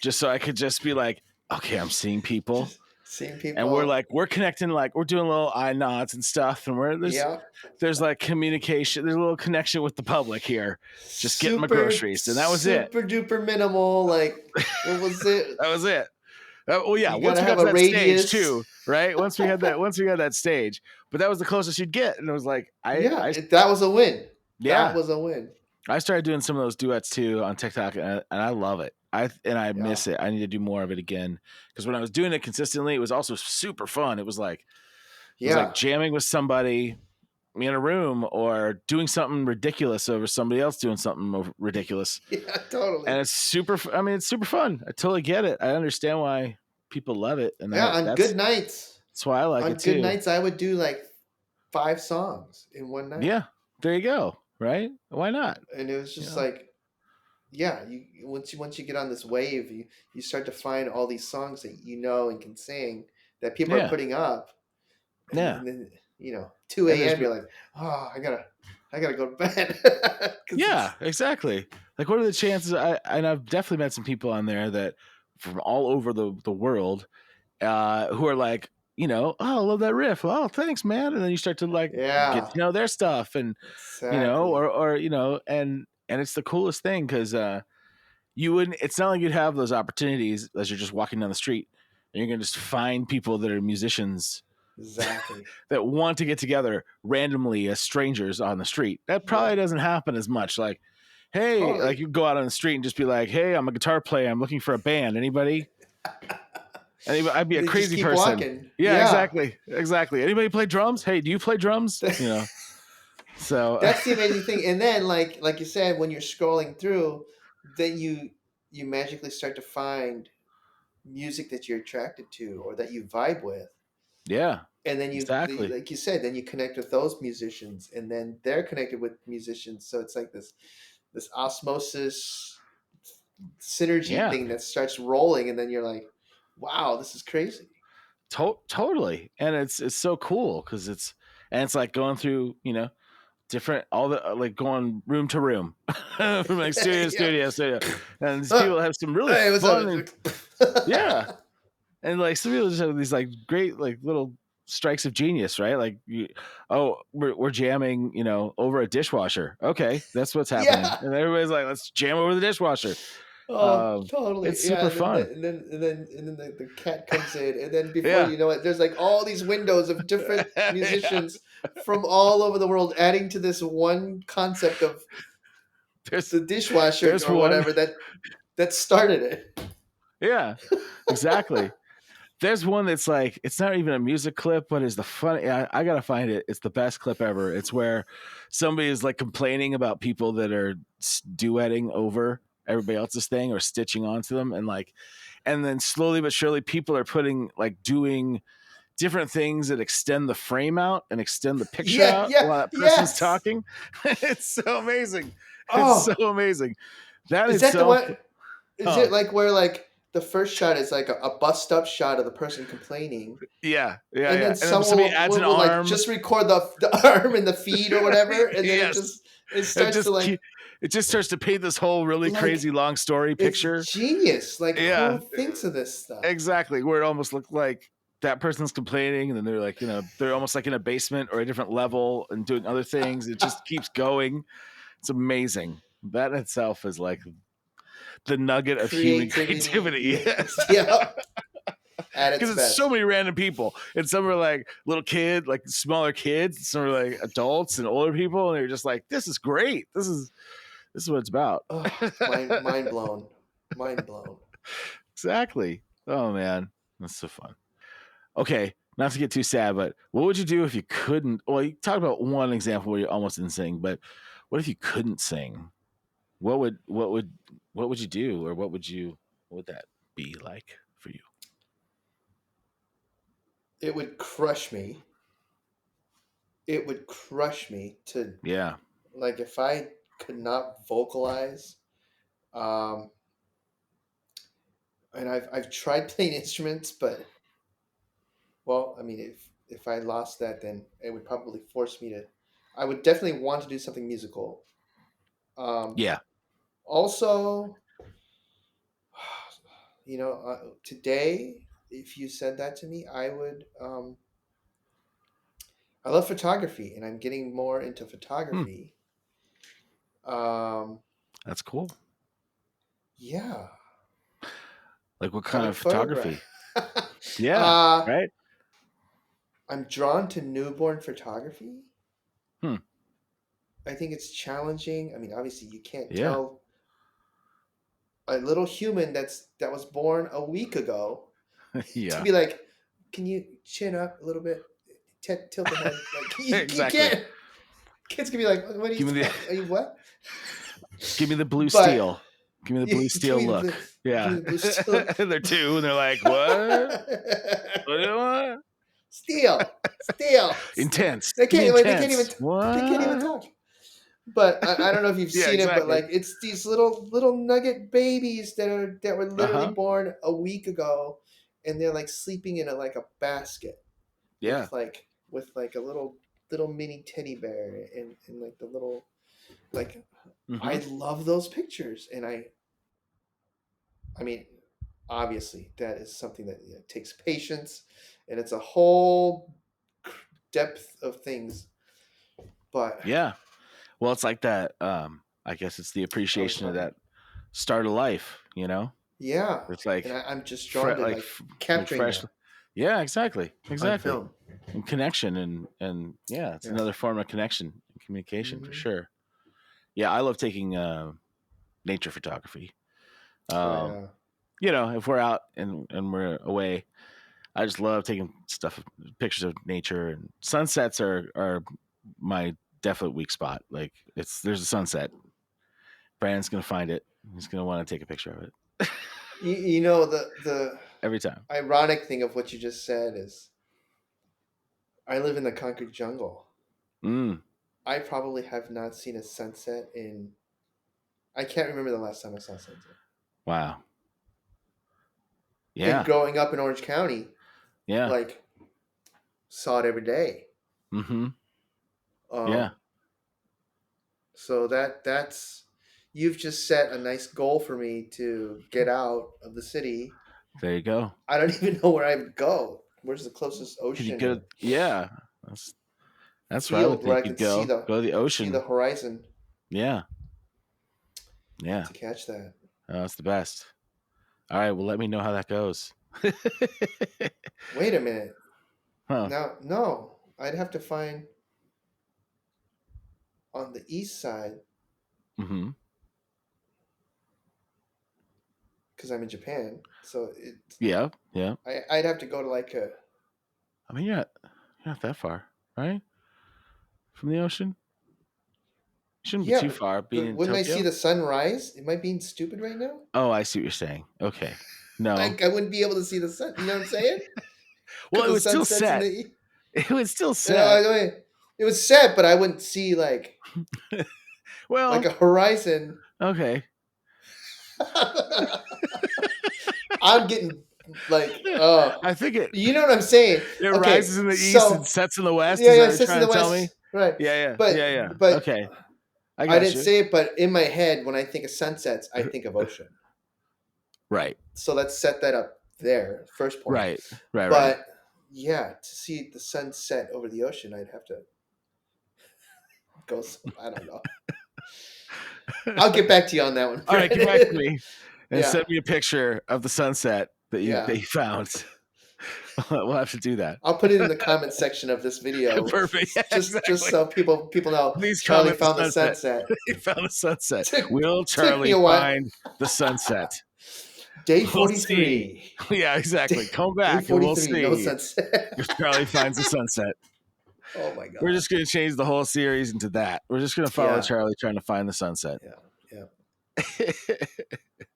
just so I could just be like, okay, I'm seeing people Just seeing and we're people, like we're connecting, like we're doing little eye nods and stuff, and we're yeah, there's like communication, there's a little connection with the public here, just getting my super groceries, and that was it. super duper minimal. Like, what was it? That was it. Well, yeah, You once gotta we have got to a that stage radius. too, right? Once we got that stage, but that was the closest you'd get, and it was like Yeah, that was a win. That yeah, was a win. I started doing some of those duets too on TikTok, and I love it. I Yeah, miss it. I need to do more of it again because when I was doing it consistently, it was also super fun. It was like yeah, jamming with somebody in a room or doing something ridiculous over somebody else doing something ridiculous. yeah, And totally. it's super fun. I totally get it. I understand why people love it. And Yeah, that's nights, why I like it on good too. nights, I would do like 5 songs in one night, Yeah. There you go. Right. Why not? and it was You just know? like, yeah, you once you get on this wave, you start to find all these songs that you know and can sing that people are Yeah. putting up, Yeah. and then 2 And there's, a.m. you're like, oh, I gotta go to bed because yeah, it's, exactly. Like, what are the chances? And I've definitely met some people on there that from all over the world who are like, oh, I love that riff. Oh, thanks, man. And then you start to like get yeah, to know their stuff, and exactly, or it's the coolest thing because you wouldn't. It's not like you'd have those opportunities as you're just walking down the street, and you're gonna just find people that are musicians exactly, that want to get together randomly as strangers on the street. That probably yep, doesn't happen as much. Like, hey, like totally. you go out on the street and just be like, hey, I'm a guitar player. I'm looking for a band. Anybody? And I'd be a They just crazy keep person. walking. Yeah, Yeah. exactly. Anybody play drums? Hey, do you play drums? So That's the amazing thing. And then, like you said, when you're scrolling through, then you magically start to find music that you're attracted to or that you vibe with, yeah, and then exactly. like you said, then you connect with those musicians, and then they're connected with musicians. So it's like this osmosis synergy Yeah, thing that starts rolling, and then you're like, wow, this is crazy. totally. And it's so cool because it's like going through different all the like going room to room from like studio to Yeah. studio, and these Huh. people have some really Hey, what's fun and yeah, up? and like some people just have these like great like little strikes of genius, right? Like oh, we're jamming over a dishwasher. Okay, that's what's happening, Yeah. and everybody's like, let's jam over the dishwasher. Oh, um totally. it's Yeah, super and then fun. the cat comes in, and then before Yeah. you know it, there's like all these windows of different Yeah, musicians from all over the world adding to this one concept of there's the dishwasher there's or one. whatever that started it. Yeah, exactly. There's one that's like it's not even a music clip, but is the funny. I gotta find it. It's the best clip ever. It's where somebody is like complaining about people that are duetting over everybody else's thing or stitching onto them, and then slowly but surely people are putting like doing different things that extend the frame out and extend the picture Yeah, out yeah, while that person's yes. talking. It's so amazing. It's so Oh, amazing. That is that the itself. one? Is Oh it like where like the first shot is like a bust up shot of the person complaining, and yeah. then And then somebody someone adds an will like arm. just record the arm and the feed or whatever, and then Yes. it It starts to just like it just starts to paint this whole really like crazy long story it's picture. genius. Like Yeah, who thinks of this stuff? exactly. Where it almost looked like that person's complaining, and then they're like, they're almost like in a basement or a different level and doing other things. It just keeps going. It's amazing. That in itself is like the nugget of human Creativity, creativity. yes, yeah, at its Because it's so best. many random people, and some are like little kid, like smaller kids, some are like adults and older people, and they're just like, "This is great. This is what it's about." Oh, mind blown, mind blown. Exactly. Oh man, that's so fun. Okay, not to get too sad, but what would you do if you couldn't? Well, you talked about one example where you almost didn't sing, but what if you couldn't sing? What would you do, or what would that be like for you? It would crush me. It would crush me to Yeah. like if I could not vocalize. Um, and I've tried playing instruments, but well, I mean, if I lost that, then it would probably force me to. I would definitely want to do something musical. Um, Yeah. Also, today, if you said that to me, I would. I love photography, and I'm getting more into Hmm, photography. Um, that's cool. yeah, Like what I kind would of photograph. photography? Yeah. uh, Right. I'm drawn to newborn photography. Hmm. I think it's challenging. I mean, obviously, you can't Yeah. tell a little human that was born a week ago to Yeah. be like, can you chin up a little bit, tilt the head? Like you Exactly. can't. Kids can be like, what are you Give me the talking? Are you what? give me the blue But steel. Give me the blue give steel me look. give me Yeah. the blue steel. And they're two, and they're like, "What? What do you want?" Steel, steel. Intense. They Give me can't. Wait, they can't even. intense. They can't even What? talk. But I don't know if you've Yeah. seen it, but Exactly. like it's these little nugget babies that were Uh literally huh. born a week ago, and they're like sleeping in like a basket Yeah. with like a little mini teddy bear and like the little like Mm-hmm. I love those pictures, and I mean obviously that is something that takes patience, and it's a whole depth of things, but Yeah. Well, it's like that. I guess it's the I would appreciation of love it. that start of life. Yeah, It's and like, I'm just drawn to like like capturing fresh. that Yeah. Exactly. on Exactly. film. And connection, and yeah, it's Yeah. another form of connection and communication for Hmm. sure. Yeah, I love taking nature photography. Oh Um, yeah. if we're out and we're away, I just love taking pictures of nature, and sunsets are my definite weak spot. Like there's a sunset, Brandon's gonna find it. He's gonna want to take a picture of it You know the every time. ironic thing of what you just said is I live in the concrete jungle. Mm, I probably have not seen a sunset in. I can't remember the last time I saw a sunset. wow. And Yeah. growing up in Orange County, Yeah. like saw it every day. Mm-hmm. Yeah. Um, so that's you've just set a nice goal for me to get out of the city. There you go. I don't even know where I would go. Where's the closest Could you ocean go? or Yeah. That's where I would field where think I you'd could see go. the Go to the see the ocean. horizon Yeah. Yeah. to catch that? Oh, that's the best. All right. Well, let me know how that goes. Wait a minute. Huh. Now, no, I'd have to find on the east side Mm-hmm. because I'm in Japan. So Yeah. Yeah. I'd have to go to like a. I mean, you're not that far, right? From the ocean? Shouldn't be Yeah, too far being but in wouldn't I see Tokyo. the sunrise? Am I being stupid right now? Oh, I see what you're saying. Okay. No. I wouldn't be able to see the sun. You know what I'm saying? Well, Because it the would sun still sets in set. the. It would still You know, set. it was set, but I wouldn't see like Well, a horizon. okay. I'm getting like, I think it you know what I'm saying? it Okay, rises in the east and so sets in the west. yeah, Is that yeah, what it you're sits in trying the to tell me? west, right? Yeah, yeah, But yeah, yeah. but Okay, I I got didn't you. say it. But in my head, when I think of sunsets, I think of ocean. Right, So let's set that up there. First point. right, right, right. But yeah, to see the sun set over the ocean, I'd have to go. I don't know. I'll get back to you on that one, All right, get back to Brandon. me and Yeah, send me a picture of the sunset that yeah. you found. We'll have to do that. I'll put it in the comment section of this video, Perfect. Yeah, just exactly. so people know Please Charlie comment the found the sunset. sunset. He found the sunset. took Will took me Charlie a while. find the sunset? Day We'll see. 43. Yeah, Day, exactly. Come day back and we'll 43. No see sunset. if Charlie finds the sunset. Oh my We're god. just going to change the whole series into that. We're just going to follow Yeah, Charlie trying to find the sunset. yeah, yeah.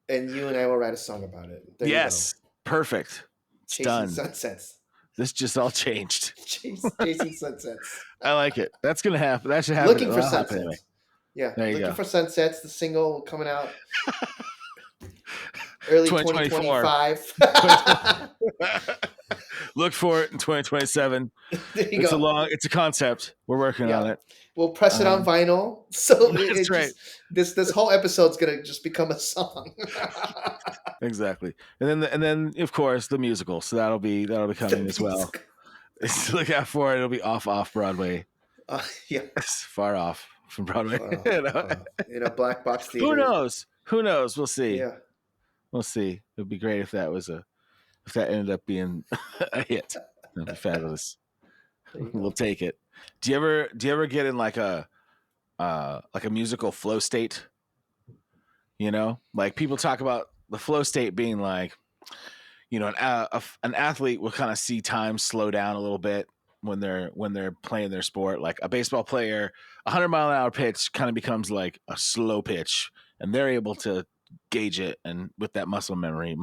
And you and I will write a song about it. There you go. Yes, perfect. It's Chasing done. sunsets. This just all changed. Chasing sunsets. I like it. That's going to happen. That should happen. Looking for That'll happen anyway. sunsets. Yeah, There you looking go. for sunsets. The single coming out early 2024. 2025. Look for it in 2027. There you go. It's a concept. We're working on Yeah, it. we'll press it on vinyl. So That's it right. just this whole episode's gonna just become a song. Exactly. And then of course the musical. So that'll be coming as well. Look out for it. It'll be off Broadway. Yeah, It's far off from Broadway. in a black box Who theater. knows? Who knows? We'll see. Yeah, We'll see. It'd be great if that ended up being a hit. That'd be fabulous. there you We'll go. take it. Do you ever get in like a musical flow state? Like people talk about the flow state being like, an athlete will kind of see time slow down a little bit when they're playing their sport. Like a baseball player, 100-mile-an-hour pitch kind of becomes like a slow pitch, and they're able to gauge it and with that muscle brain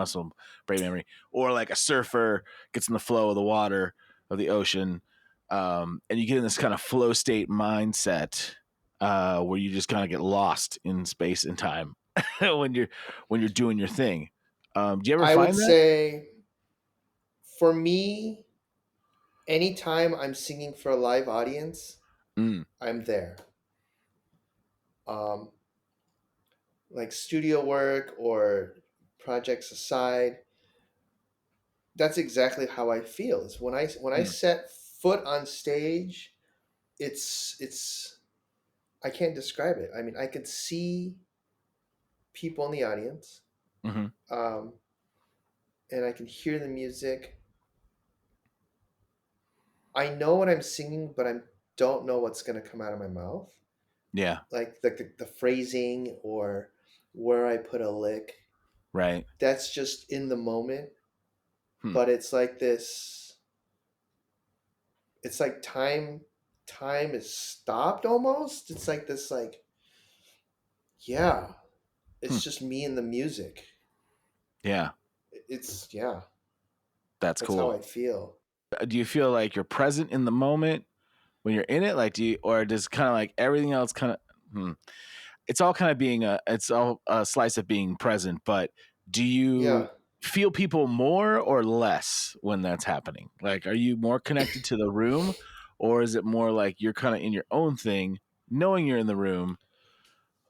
memory. Or like a surfer gets in the flow of the water of the ocean, and you get in this kind of flow state mindset where you just kind of get lost in space and time when you're doing your thing. Do you ever I would find that? say, for me, anytime I'm singing for a live audience, Mm, I'm there. Um, like studio work or projects aside, that's exactly how I feel. Is when I mm, set foot on stage, it's I can't describe it. I mean, I could see people in the audience, mm-hmm. um, and I can hear the music. I know what I'm singing, but I don't know what's going to come out of my mouth, Yeah. like the phrasing or where I put a lick. Right. that's just in the moment, Hmm. but it's like this, it's like time is stopped almost. It's like this, like, yeah, Hmm. it's just me and the music. Yeah. It's, yeah, That's that's how cool. I feel. Do you feel like you're present in the moment when you're in it? Like, do you, or does kind of like everything else kind of, hmm, it's all kind of being it's all a slice of being present, but do Yeah. you feel people more or less when that's happening? Like, are you more connected to the room, or is it more like you're kind of in your own thing, knowing you're in the room,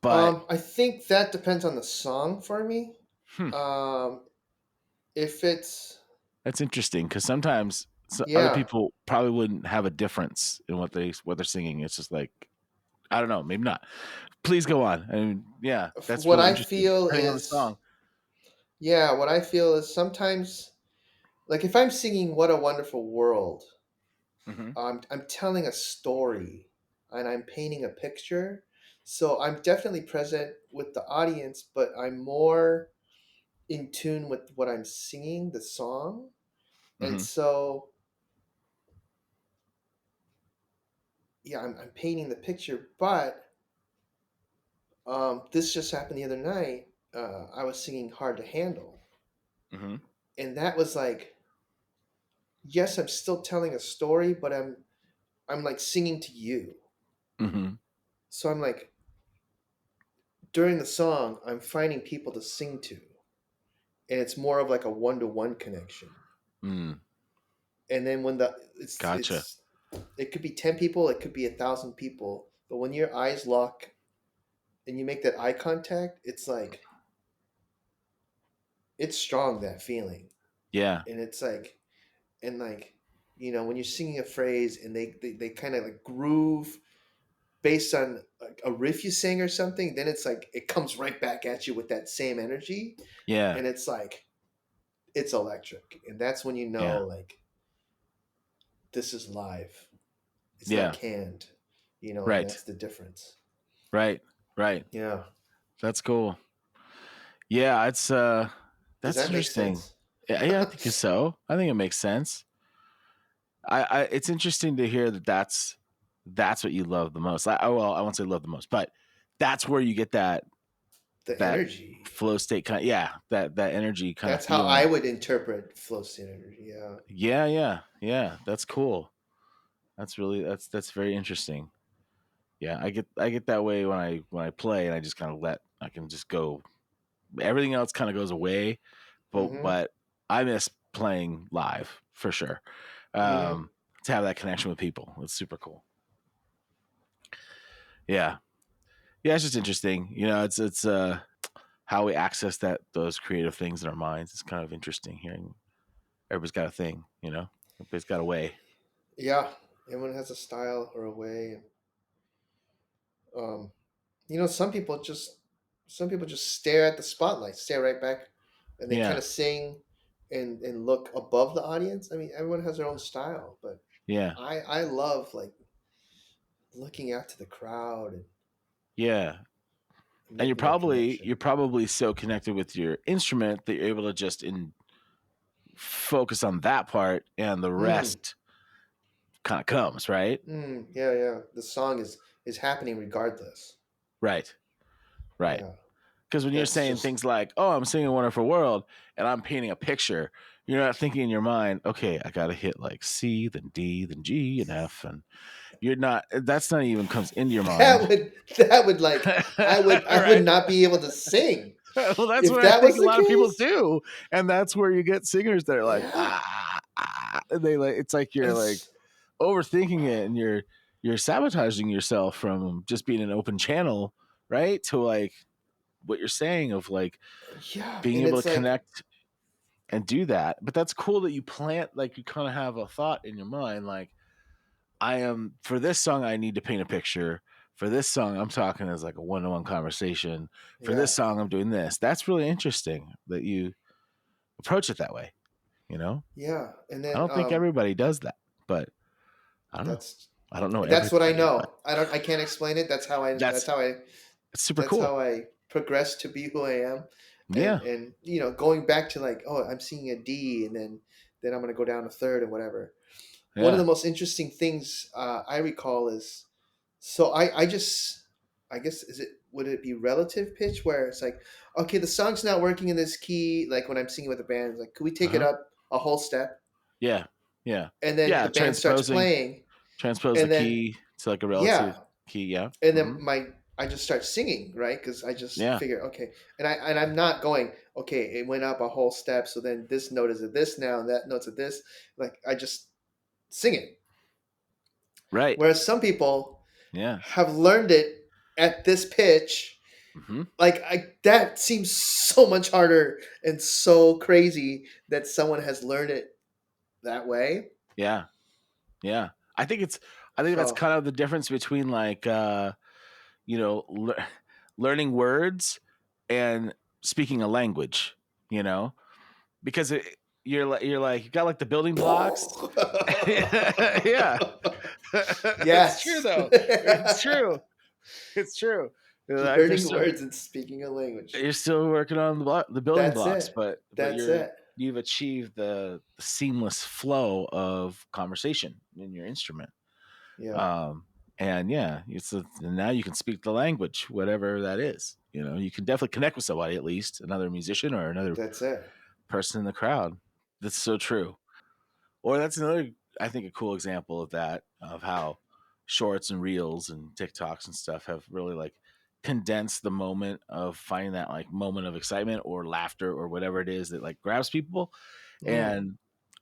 but I think that depends on the song for me. hmm, Um, if it's, that's interesting because sometimes other yeah, people probably wouldn't have a difference in what they're singing. It's just like I don't know, maybe not. Please go on. I mean, yeah, that's what really I interesting. feel Depending on the is, song. yeah, what I feel is sometimes, like if I'm singing "What a Wonderful World," Hmm. I'm telling a story and I'm painting a picture. So I'm definitely present with the audience, but I'm more in tune with what I'm singing, the song. And Hmm. so, yeah, I'm painting the picture. But this just happened the other night. I was singing "Hard to Handle," Hmm. and that was like, yes, I'm still telling a story, but I'm like singing to you. Hmm. So I'm like, during the song, I'm finding people to sing to, and it's more of like a one-to-one connection. Mm, And then when the gotcha. it could be 10 people, it could be 1,000 people, but when your eyes lock and you make that eye contact, it's like, it's strong, that feeling. Yeah. And it's like, and like, when you're singing a phrase and they kind of like groove based on like a riff you sing or something, then it's like it comes right back at you with that same energy, Yeah. and it's like, it's electric. And that's when you know, Yeah. like, this is live. It's not Yeah. canned, and Right. that's the difference. Right. Right. Yeah. That's cool. Yeah, it's Does that's that make interesting. sense? Yeah, yeah, I think so. I think it makes sense. I it's interesting to hear that that's what you love the most. Well, I won't say love the most, but that's where you get The that energy. flow state kind of, yeah, that energy kind of That's how I feeling. would interpret flow state energy. Yeah. Yeah, yeah, yeah. That's cool. That's very interesting. Yeah, I get that way when I play and I just kind of I can just go. Everything else kind of goes away, Mm-hmm. but I miss playing live for sure. Mm-hmm. To have that connection with people, it's super cool. Yeah, yeah, it's just interesting. It's how we access those creative things in our minds. It's kind of interesting hearing everybody's got a thing. Everybody's got a way. Yeah. Everyone has a style or a way. Um, some people just stare at the spotlight, stare right back, and they kind Yeah, of sing and look above the audience. I mean, everyone has their own style, but yeah, I love, like, looking out to the crowd and yeah. And making that connection. you're probably so connected with your instrument that you're able to just focus on that part, and the Mm, rest kind of comes, right? yeah, yeah. The song is happening regardless. Right, right. Yeah, Because when you're that's saying just things like, "Oh, I'm singing a wonderful world," and I'm painting a picture, you're not thinking in your mind, "Okay, I got to hit like C, then D, then G, and F," and you're not. That's not even comes into your that mind, would that would like, I would right? not be able to sing Well, that's if what I that think was a the lot of people case. do, and that's where you get singers that are like, Yeah, and they like. It's like you're like it's overthinking it, and you're sabotaging yourself from just being an open channel, right? To like what you're saying of like yeah, being and able it's to like, connect and do that. But that's cool that you plant, like you kind of have a thought in your mind, like I am for this song, I need to paint a picture. For this song, I'm talking as like a one-to-one conversation. For this yeah, song, I'm doing this. That's really interesting that you approach it that way. You know, yeah, and I then don't think everybody does that, but I don't know. that's I don't know that's what I everybody, but know. I can't explain it. That's how I that's it's super that's cool. how I progress to be who I am. Yeah. And going back to like, oh, I'm singing a D, and then I'm going to go down a third and whatever. One of Yeah. the most interesting things I recall is, so I just, I guess, would it be relative pitch, where it's like, okay, the song's not working in this key, like when I'm singing with the band, it's like, could we take it Uh-huh. up a whole step? Yeah. Yeah. And then Yeah. the band starts Transposing playing, transpose the and then key to like a relative yeah, key. Yeah. and then Hmm. I just start singing, right? Because I just Yeah. figure, okay, and I'm not going, okay, it went up a whole step, so then this note is at this now, and that note's at this. Like, I just sing it. Right. Whereas some people Yeah. have learned it at this pitch. Hmm. Like, that seems so much harder and so crazy that someone has learned it that way. Yeah. Yeah. I think that's So, kind of the difference between like you know, learning words and speaking a language, you know, because you're like you got like the building blocks. Yeah. It's true yes, though. It's true. It's true. Like learning words and speaking a language. you're still working on the building That's blocks, it. but That's it. you've achieved the seamless flow of conversation in your instrument. Yeah, Um, and yeah, now you can speak the language, whatever that is. You know, you can definitely connect with somebody, at least another musician or another that's it. person in the crowd. That's so true. Or that's another, I think, a cool example of that, of how shorts and reels and TikToks and stuff have really like condensed the moment of finding that like moment of excitement or laughter or whatever it is that like grabs people. Yeah, And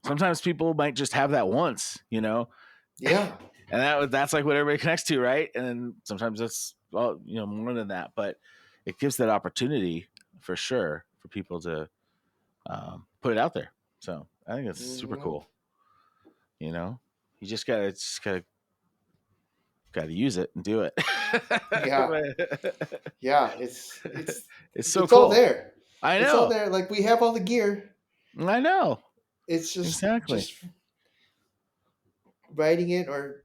sometimes people might just have that once, you know, yeah. and that's like what everybody connects to, right? And then sometimes it's, well, you know, more than that, but it gives that opportunity for sure for people to put it out there. So I think it's super Hmm. cool. You know, you just gotta use it and do it. Yeah, yeah. It's so It's all cool. there. I It's all know. there. Like, we have all the gear. I know. It's Exactly. just writing it, or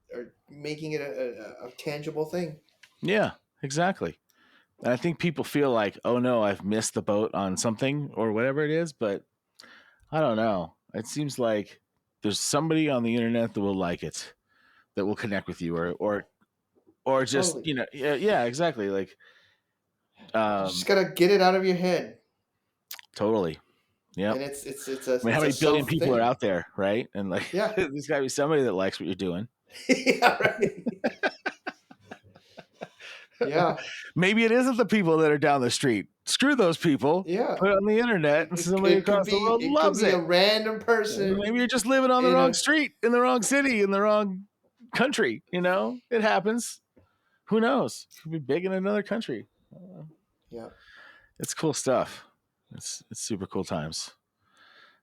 making it a tangible thing. Yeah, exactly. And I think people feel like, oh no, I've missed the boat on something or whatever it is, but I don't know. It seems like there's somebody on the internet that will like it, that will connect with you, or just, Totally. you know, yeah, yeah, exactly. Like, You just um, gotta get it out of your head, totally. Yep. and I mean, how it's a many billion self people are thing. out there, right? And like, Yeah, there's got to be somebody that likes what you're doing. yeah, right. Yeah, Maybe it isn't the people that are down the street. Screw those people. yeah. Put it on the internet, and somebody across the world It could loves be a it. random person Maybe you're just living on the in wrong a street, in the wrong city, in the wrong country. You know, it happens. Who knows? Could be big in another country. yeah, It's cool stuff. It's super cool times.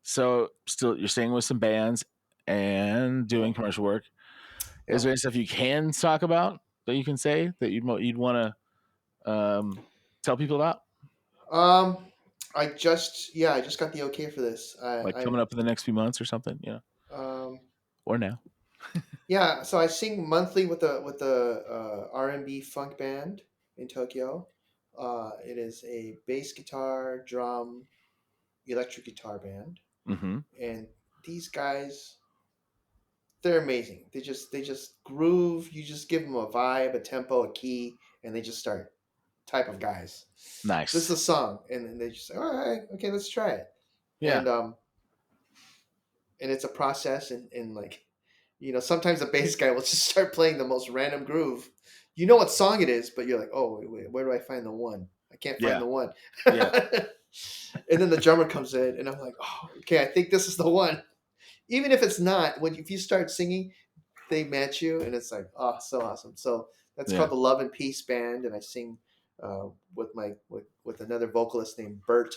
So, still, you're staying with some bands and yeah, doing commercial work. Is yeah. there any stuff you can talk about that you can say that you'd want to tell people about, Um, I just got the okay for this. like coming up in the next few months or something? You know, Um, or now? yeah. So I sing monthly with a R&B funk band in Tokyo. It is a bass guitar, drum, electric guitar band, Mm-hmm. and these guys, they're amazing. They just groove. You just give them a vibe, a tempo, a key, and they just start. Type of guys. This is Nice. a song, and then they just say, "All right, okay, let's try it." Yeah. And it's a process, and like, sometimes the bass guy will just start playing the most random groove. You know what song it is, but you're like, "Oh, wait, where do I find the one? I can't find Yeah. the one." Yeah. And then the drummer comes in, and I'm like, "Oh, okay, I think this is the one." Even if it's not, if you start singing, they match you, and it's like, oh, so awesome. So that's Yeah. called the Love and Peace Band, and I sing with another vocalist named Bert.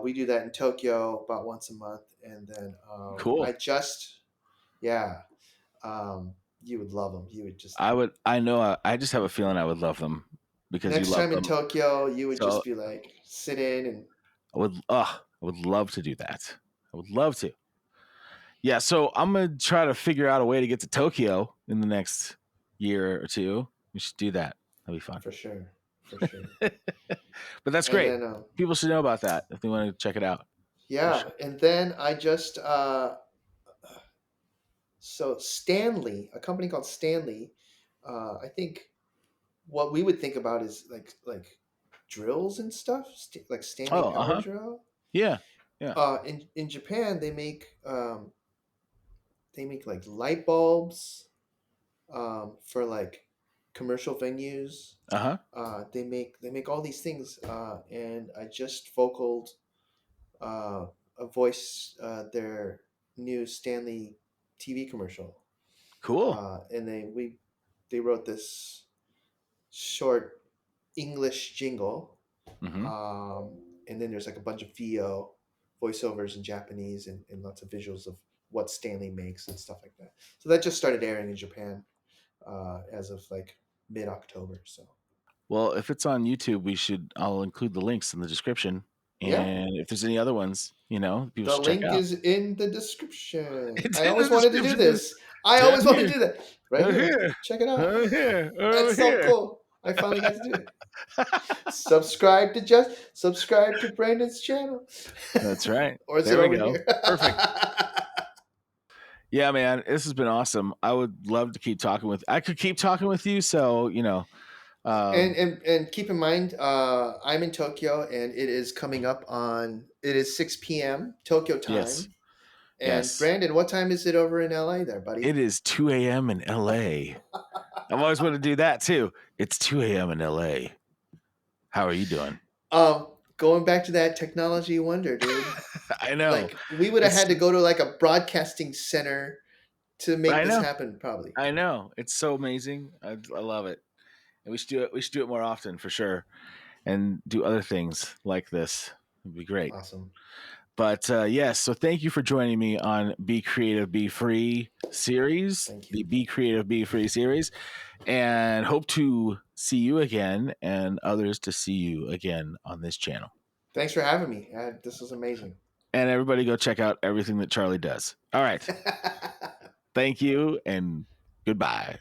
We do that in Tokyo about once a month, and then I Cool. just, yeah, you would love them. You would just, I would. I know. I just have a feeling I would love them because you next love time in them. Tokyo, you would So just be like, sit in and I would. I would love to do that. I would love to. Yeah. So I'm gonna try to figure out a way to get to Tokyo in the next year or two. We should do that. That'd be fun. for sure, for sure. But that's And great. then People should know about that if they want to check it out. For yeah, sure. and then I just so Stanley, a company called Stanley, I think what we would think about is like drills and stuff, like Stanley Oh, Power uh-huh. Drill. Yeah. Yeah. In Japan, they make like light bulbs for like commercial venues. Uh-huh. They make all these things, and I just vocaled uh, a voice their new Stanley TV commercial, Cool. and they wrote this short English jingle, Mm-hmm. and then there's like a bunch of VO voiceovers in Japanese and lots of visuals of what Stanley makes and stuff like that. So that just started airing in Japan as of like mid October. So Well, if it's on YouTube, I'll include the links in the description. yeah, And if there's any other ones, people the should check link out. is in the description. It's I in the always wanted to do description this. I down always wanted here. to do that. Right Over here. here. Check it out. Over here. Over That's so here. cool. I finally got to do it. Subscribe to Brandon's channel. That's right. Or is it There we over go. here? Perfect. Yeah, man, this has been awesome. I would love to keep talking with. I could keep talking with you. So and, um, and and keep in mind, I'm in Tokyo, and it is 6 p.m. Tokyo yes, time. And yes, Brandon, what time is it over in LA there, buddy? it is 2 a.m. in LA. I've always wanted to do that too. It's 2 a.m. in LA. How are you doing? Going back to that technology wonder, dude. I know. Like we would have It's. had to go to like a broadcasting center to make I this know. happen, probably. I know. It's so amazing. I love it. And we should do it. We should do it more often for sure, and do other things like this. It'd be great. Awesome. But yes, so thank you for joining me on Be Creative, Be Free series, Thank you. the Be Creative, Be Free series, and hope to see you again and others to see you again on this channel. Thanks for having me. This was amazing. And everybody go check out everything that Charlie does. All right. Thank you and goodbye.